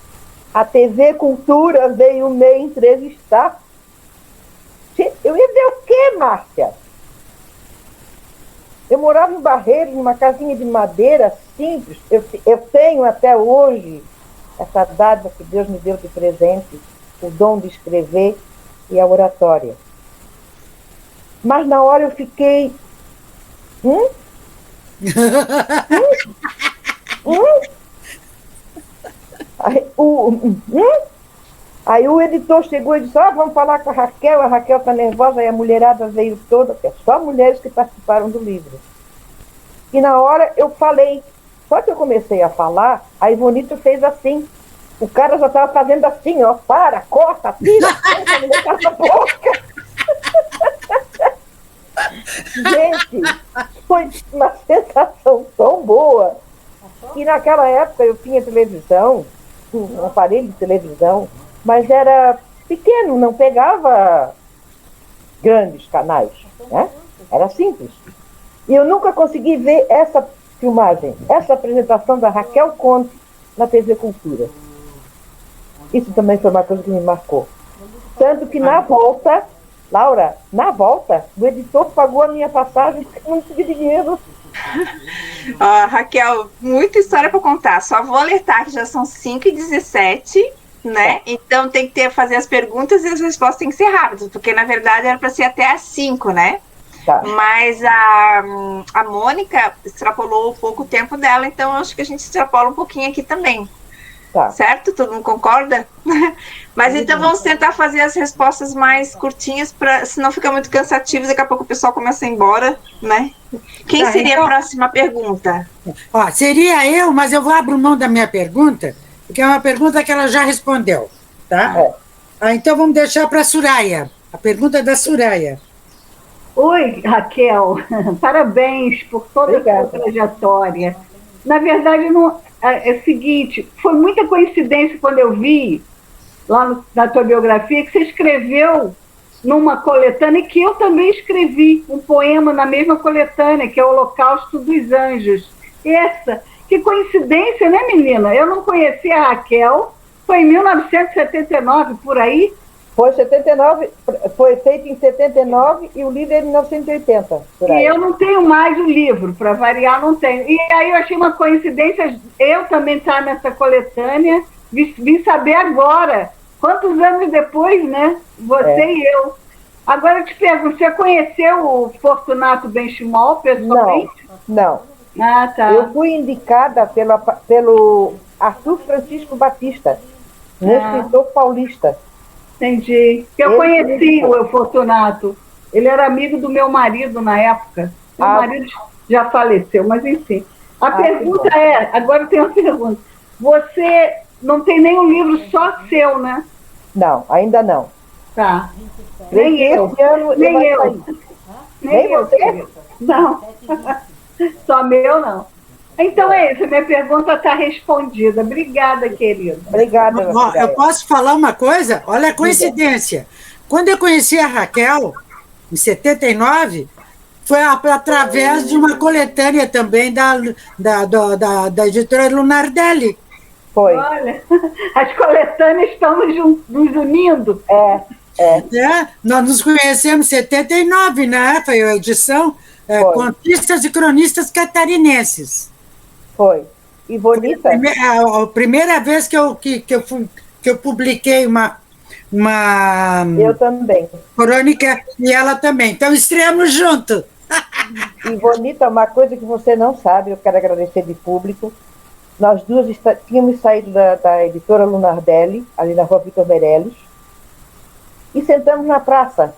A TV Cultura veio me entrevistar. Eu ia ver o quê, Márcia? Eu morava em Barreiros, numa casinha de madeira simples. Eu tenho até hoje essa dádiva que Deus me deu de presente. o dom de escrever e a oratória. Mas na hora eu fiquei... Aí o editor chegou e disse, vamos falar com a Raquel está nervosa, e a mulherada veio toda, que é só mulheres que participaram do livro. E na hora eu falei, só que eu comecei a falar, a Ivonita fez assim, o cara já estava fazendo assim, para, corta, tira, a mulher cala a boca. Gente, foi uma sensação tão boa, que naquela época eu tinha televisão, um aparelho de televisão, mas era pequeno, não pegava grandes canais, né? Era simples. E eu nunca consegui ver essa filmagem, essa apresentação da Raquel Conte na TV Cultura. Isso também foi uma coisa que me marcou. Tanto que na volta, Laura, o editor pagou a minha passagem porque não tive dinheiro. Raquel, muita história para contar. Só vou alertar que já são 5h17, né? Então tem que fazer as perguntas e as respostas têm que ser rápidas, porque na verdade era para ser até às 5, né? Tá. Mas a Mônica extrapolou um pouco o tempo dela, então acho que a gente extrapola um pouquinho aqui também. Tá. Certo? Todo mundo concorda? Mas então vamos tentar fazer as respostas mais curtinhas, senão fica muito cansativo, daqui a pouco o pessoal começa a ir embora, né? Quem seria a próxima pergunta? Seria eu, mas eu vou abrir mão da minha pergunta, porque é uma pergunta que ela já respondeu, tá? Então vamos deixar para a Soraya. A pergunta é da Soraya. Oi, Raquel. Parabéns por toda a sua trajetória. Na verdade, é o seguinte, foi muita coincidência quando eu vi, lá na tua biografia, que você escreveu numa coletânea, que eu também escrevi um poema na mesma coletânea, que é o Holocausto dos Anjos. Que coincidência, né, menina? Eu não conhecia a Raquel, foi em 1979, por aí. Foi feito em 79 e o livro é em 1980. E eu não tenho mais o livro, para variar, não tenho. E aí eu achei uma coincidência, eu também estar nessa coletânea, vim saber agora, quantos anos depois, né? Você e eu. Agora eu te pergunto, você conheceu o Fortunato Benchimol pessoalmente? Não. Ah, tá. Eu fui indicada pelo Arthur Francisco Batista, um escritor paulista. Entendi. Eu conheci o Fortunato. Ele era amigo do meu marido na época. Meu marido já faleceu, mas enfim. A pergunta agora tem uma pergunta. Você não tem nenhum livro só seu, né? Não, ainda não. Tá. Nem eu. Nem eu. Nem você? Não. Só meu, não. Então é isso, minha pergunta está respondida. Obrigada, querida. Obrigada. Eu posso falar uma coisa? Olha a coincidência. Quando eu conheci a Raquel, em 79, foi através de uma coletânea também da editora Lunardelli. Foi. Olha, as coletâneas estão nos unindo. Nós nos conhecemos em 79, né? Foi a edição Contistas e Cronistas Catarinenses. Foi. E bonita. A primeira vez que eu publiquei uma eu também. Crônica, e ela também. Então, estreamos junto. E bonita, uma coisa que você não sabe, eu quero agradecer de público. Nós duas tínhamos saído da editora Lunardelli, ali na rua Vitor Meirelles, e sentamos na praça,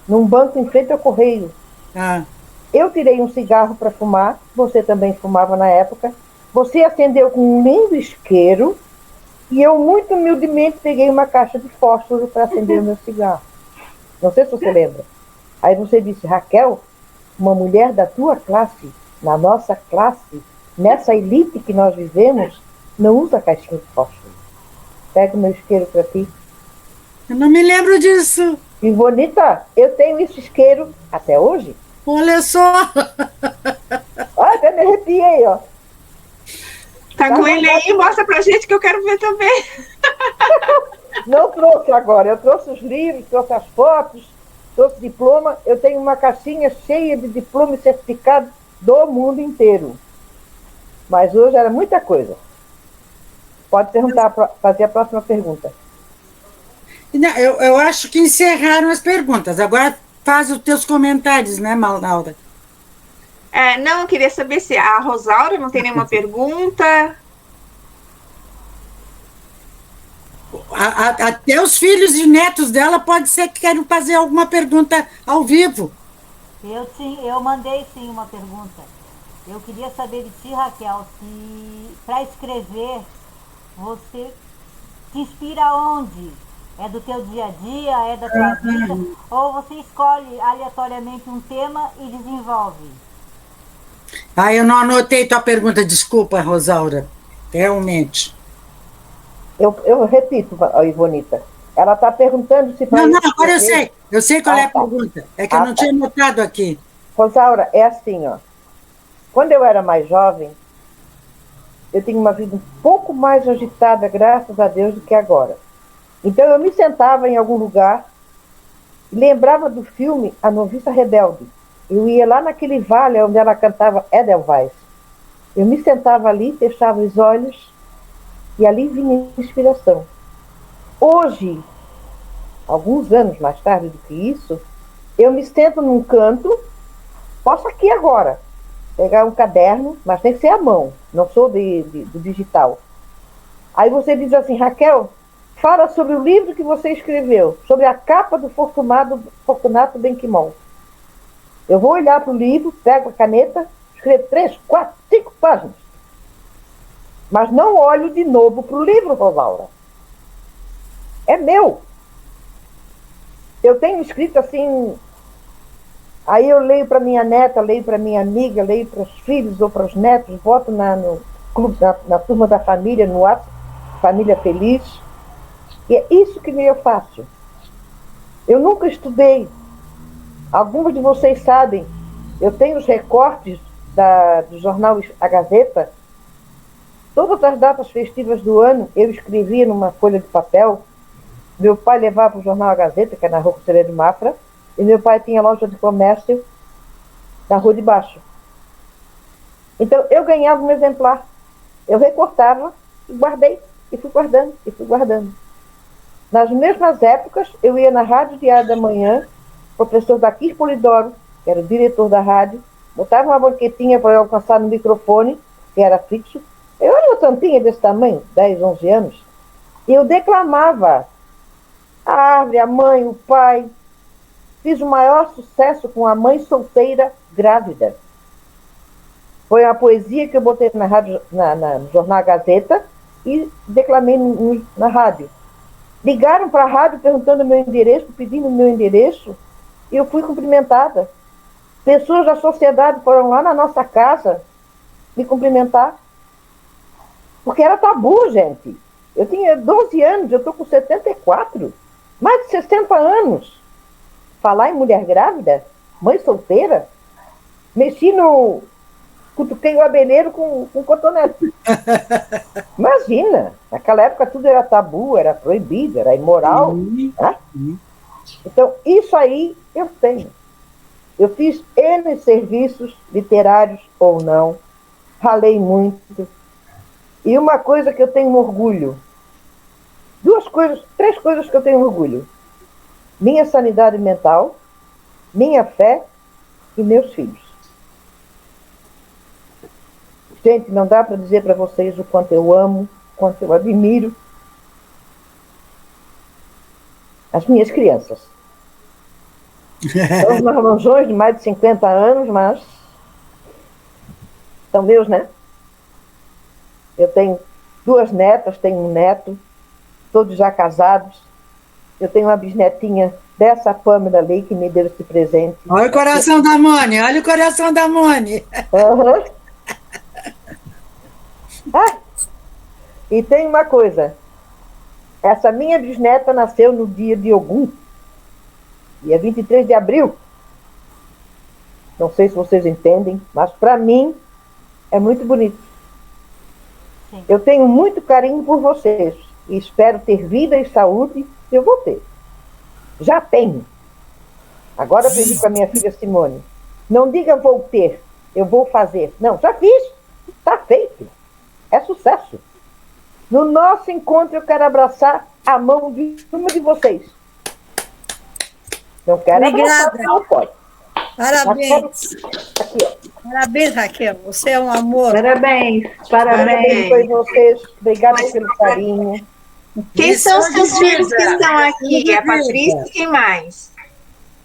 num banco em frente ao correio. Eu tirei um cigarro para fumar, você também fumava na época, você acendeu com um lindo isqueiro, e eu muito humildemente peguei uma caixa de fósforo para acender o meu cigarro. Não sei se você lembra. Aí você disse, Raquel, uma mulher da tua classe, na nossa classe, nessa elite que nós vivemos, não usa caixinha de fósforo. Pega o meu isqueiro para ti. Eu não me lembro disso. E bonita, eu tenho esse isqueiro até hoje. Olha só! Até me arrepiei, ó. Tá com ele aí, mostra pra gente que eu quero ver também. Não trouxe agora, eu trouxe os livros, trouxe as fotos, trouxe diploma. Eu tenho uma caixinha cheia de diploma e certificado do mundo inteiro. Mas hoje era muita coisa. Pode perguntar, fazer a próxima pergunta. Não, eu acho que encerraram as perguntas. Agora faz os teus comentários, né, Laura? Não, eu queria saber se a Rosaura não tem nenhuma pergunta. Até os filhos e netos dela pode ser que queiram fazer alguma pergunta ao vivo. Eu mandei sim uma pergunta. Eu queria saber de ti, Raquel, se para escrever você te inspira onde? É do teu dia a dia, é da tua vida? Ou você escolhe aleatoriamente um tema e desenvolve? Eu não anotei tua pergunta, desculpa, Rosaura. Realmente. Eu repito, Ivonita. Ela está perguntando se... Não, agora eu sei. Eu sei qual é a pergunta. É que eu não tinha anotado aqui. Rosaura, é assim, ó. Quando eu era mais jovem, eu tinha uma vida um pouco mais agitada, graças a Deus, do que agora. Então eu me sentava em algum lugar e lembrava do filme A Noviça Rebelde. Eu ia lá naquele vale onde ela cantava Edelweiss. Eu me sentava ali, fechava os olhos e ali vinha inspiração. Hoje, alguns anos mais tarde do que isso, eu me sento num canto, posso aqui agora, pegar um caderno, mas tem que ser à mão, não sou do digital. Aí você diz assim, Raquel, fala sobre o livro que você escreveu, sobre a capa do Fortunato Benquimol. Eu vou olhar para o livro, pego a caneta, escrevo 3, 4, 5 páginas. Mas não olho de novo para o livro, Rosaura. É meu. Eu tenho escrito assim... Aí eu leio para minha neta, leio para minha amiga, leio para os filhos ou para os netos, boto no clube, na turma da família, no WhatsApp, Família Feliz. E é isso que eu faço. Eu nunca estudei. Alguns de vocês sabem, eu tenho os recortes do jornal A Gazeta. Todas as datas festivas do ano, eu escrevia numa folha de papel. Meu pai levava o jornal A Gazeta, que é na Rua Conselheiro de Mafra, e meu pai tinha loja de comércio na Rua de Baixo. Então, eu ganhava um exemplar. Eu recortava e guardei, e fui guardando, e fui guardando. Nas mesmas épocas, eu ia na Rádio Diário da Manhã, o professor Daquir Polidoro, que era o diretor da rádio, botava uma banquetinha para eu alcançar no microfone, que era fixo. Eu era uma tampinha desse tamanho, 10, 11 anos, e eu declamava a árvore, a mãe, o pai. Fiz o maior sucesso com A Mãe Solteira Grávida. Foi uma poesia que eu botei na rádio, no jornal A Gazeta e declamei na rádio. Ligaram para a rádio perguntando o meu endereço, pedindo o meu endereço, e eu fui cumprimentada. Pessoas da sociedade foram lá na nossa casa me cumprimentar. Porque era tabu, gente. Eu tinha 12 anos, eu estou com 74. Mais de 60 anos. Falar em mulher grávida, mãe solteira, mexi no... Cutuquei o abelheiro com cotonete. Imagina, naquela época tudo era tabu, era proibido, era imoral. Né? Então, isso aí eu tenho. Eu fiz N serviços literários ou não, ralei muito. E uma coisa que eu tenho orgulho, três coisas que eu tenho orgulho. Minha sanidade mental, minha fé e meus filhos. Gente, não dá para dizer para vocês o quanto eu amo, o quanto eu admiro as minhas crianças. São os marmanjões de mais de 50 anos, mas são meus, né? Eu tenho 2 netas, tenho um neto, todos já casados. Eu tenho uma bisnetinha dessa Pâmela ali que me deu esse presente. Olha o coração da Mone, olha o coração da Mone. Uhum. E tem uma coisa. Essa minha bisneta nasceu no dia de Ogum, dia 23 de abril. Não sei se vocês entendem, mas para mim é muito bonito. Sim. Eu tenho muito carinho por vocês e espero ter vida e saúde. Eu vou ter. Já tenho. Agora aprendi com a minha filha Simone. Não diga vou ter, eu vou fazer. Não, já fiz. Está feito. É sucesso. No nosso encontro eu quero abraçar a mão de uma de vocês. Não quero abraçar, Obrigada. não pode. Parabéns. Aqui, ó. Parabéns, Raquel. Você é um amor. Parabéns, Parabéns parabéns. para vocês. Obrigada pelo carinho. Quem são os seus filhos que estão aqui? A Patrícia e quem mais?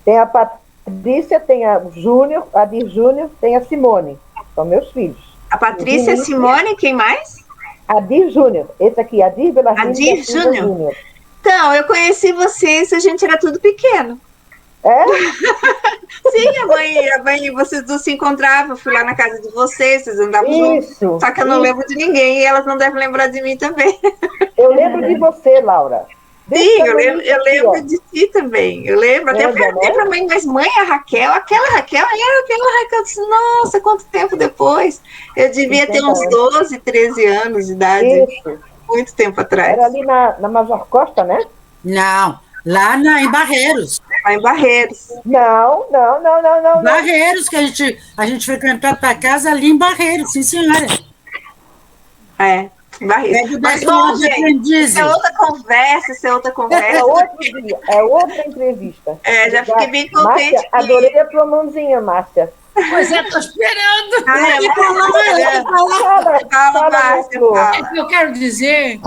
Tem a Patrícia, tem a Júnior, a Adir Júnior, tem a Simone. São meus filhos. A Patrícia, a Simone, quem mais? Adir Júnior. Esse aqui, Adir Belardini. Adir Júnior. Então, eu conheci vocês, a gente era tudo pequeno. É? Sim, a mãe, vocês não se encontravam, eu fui lá na casa de vocês andavam juntos. Só que eu não lembro de ninguém e elas não devem lembrar de mim também. Eu lembro de você, Laura. Sim, eu lembro de ti também. Eu lembro, até perguntei para a mãe, mas mãe, a Raquel, aquela Raquel, eu disse, nossa, quanto tempo depois? Eu devia ter uns 12, 13 anos de idade. Isso. Muito tempo atrás. Era ali na Major Costa, né? Não, lá em Barreiros. Lá em Barreiros. Não. Barreiros, que a gente frequentou a tua casa ali em Barreiros, sim, senhora. É. Barreiros. Mas bom, gente, isso é outra conversa, É outro dia, é outra entrevista. É, já fiquei bem contente. Márcia, adorei a tua mãozinha, Márcia. Pois é, estou esperando. Fala, Márcia. Eu quero dizer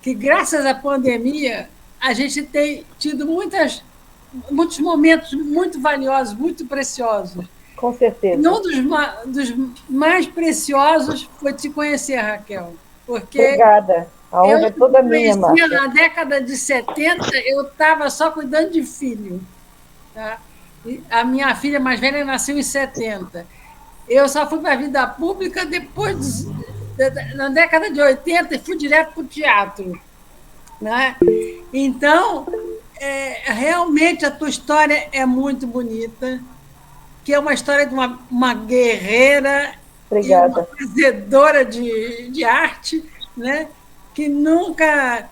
que, graças à pandemia, a gente tem tido muitos momentos muito valiosos, muito preciosos. Com certeza. E um dos mais preciosos foi te conhecer, Raquel. Porque obrigada. A honra é toda minha, Márcia. Na década de 70, eu estava só cuidando de filho. Tá? E a minha filha mais velha nasceu em 70. Eu só fui para a vida pública depois, na década de 80, e fui direto para o teatro. Né? Então, realmente a tua história é muito bonita, que é uma história de uma guerreira. Obrigada. E uma fazedora de arte, né? Que nunca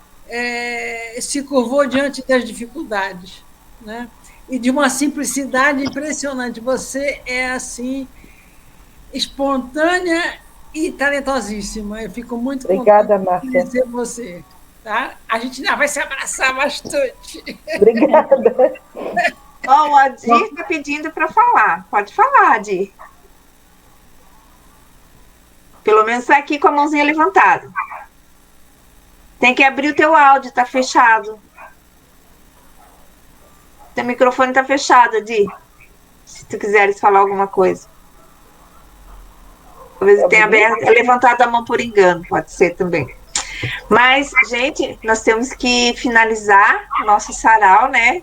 se curvou diante das dificuldades, né? E de uma simplicidade impressionante. Você é, assim, espontânea e talentosíssima. Eu fico muito obrigada, contente de conhecer você. Tá? A gente ainda vai se abraçar bastante. Obrigada. Bom, o Adir está pedindo para falar. Pode falar, Adir. Pelo menos está aqui com a mãozinha levantada. Tem que abrir o teu áudio, está fechado. Teu microfone está fechado, Adi. Se tu quiseres falar alguma coisa. Talvez eu tenha levantado a mão por engano, pode ser também. Mas, gente, nós temos que finalizar o nosso sarau, né?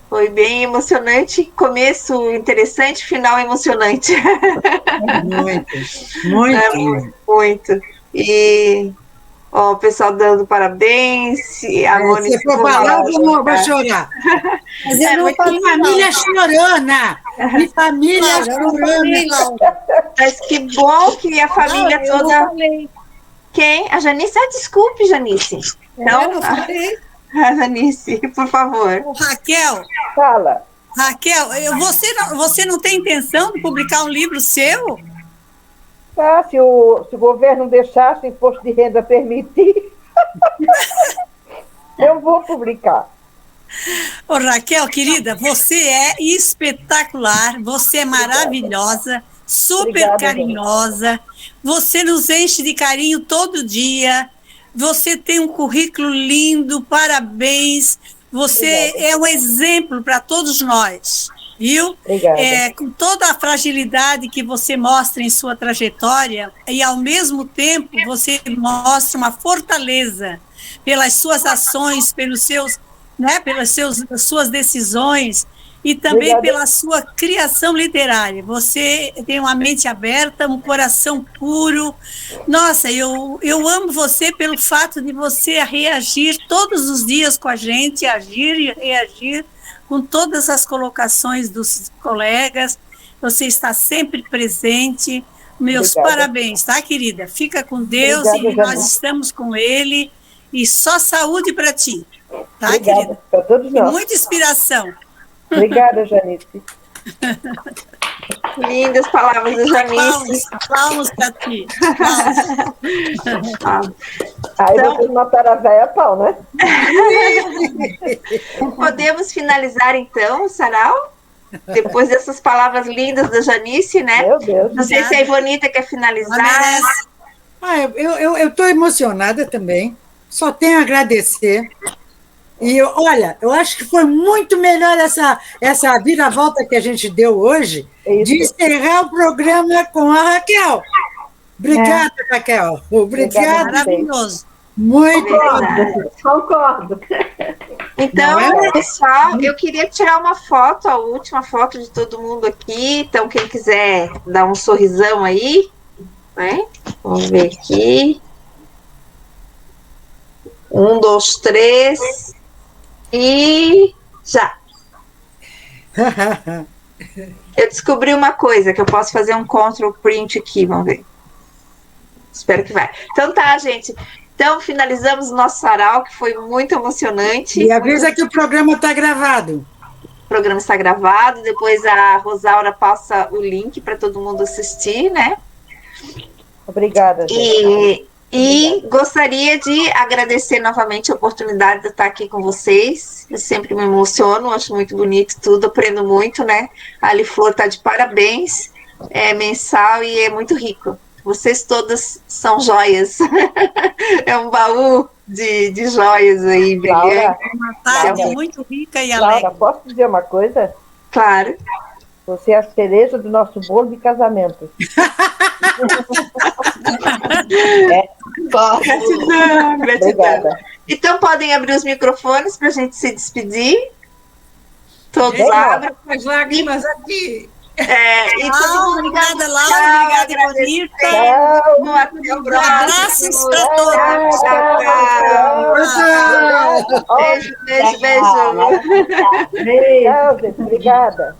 Foi bem emocionante, começo interessante, final emocionante. Muito. E o pessoal dando parabéns. A Mônica, se for falar, eu vou chorar. Mas minha família chorando. Minha família chorando. Mas que bom que a família toda... Quem? A Janice? Desculpe, Janice. Então, a Janice, por favor. Raquel. Fala. Raquel, você não tem intenção de publicar um livro seu? Se o governo deixar, se o imposto de renda permitir, eu vou publicar. Ô, Raquel, querida, você é espetacular, você é maravilhosa, super obrigada, carinhosa, gente. Você nos enche de carinho todo dia, você tem um currículo lindo, parabéns, você obrigada. É um exemplo para todos nós, viu? Com toda a fragilidade que você mostra em sua trajetória e, ao mesmo tempo, você mostra uma fortaleza pelas suas ações, pelas suas decisões e também obrigada. Pela sua criação literária. Você tem uma mente aberta, um coração puro. Nossa, eu amo você pelo fato de você reagir todos os dias com a gente, agir e reagir com todas as colocações dos colegas. Você está sempre presente. Meus obrigada. Parabéns, tá, querida? Fica com Deus obrigada, e nós estamos com ele. E só saúde para ti. Tá, obrigada, querida? Para todos nós. Muita inspiração. Obrigada, Janice. Lindas palavras da Janice. Palmas para ti. Aí vocês mataram a véia a pau, né? Podemos finalizar, então, o sarau? Depois dessas palavras lindas da Janice, né? Meu Deus. Não sei se a Ivonita quer finalizar. Eu estou emocionada também. Só tenho a agradecer. E olha, eu acho que foi muito melhor essa viravolta que a gente deu hoje de encerrar o programa com a Raquel. Obrigada, Raquel. Obrigada. Maravilhoso. Muito Concordo. Então, pessoal, eu queria tirar uma foto, a última foto de todo mundo aqui. Então, quem quiser dar um sorrisão aí, né? Vamos ver aqui. 1, 2, 3. E já. Eu descobri uma coisa, que eu posso fazer um Ctrl Print aqui, vamos ver. Espero que vai. Então tá, gente. Então finalizamos o nosso sarau, que foi muito emocionante. E avisa que o programa está gravado. O programa está gravado, depois a Rosaura passa o link para todo mundo assistir, né? Obrigada. E gostaria de agradecer novamente a oportunidade de estar aqui com vocês. Eu sempre me emociono, acho muito bonito tudo, aprendo muito, né? A Aliflor está de parabéns, é mensal e é muito rico. Vocês todas são joias. É um baú de joias aí, brilhante. É uma tarde muito rica e alegre. Laura, posso dizer uma coisa? Claro. Você é a cereja do nosso bolo de casamento. Gratidão, gratidão. Obrigada. Então podem abrir os microfones para a gente se despedir. Todos abrem. As lágrimas aqui. E todo mundo obrigada, Laura. Obrigada, Bonita. Até o próximo. Abraços para todos. Beijo, beijo, beijo. Beijo, obrigada.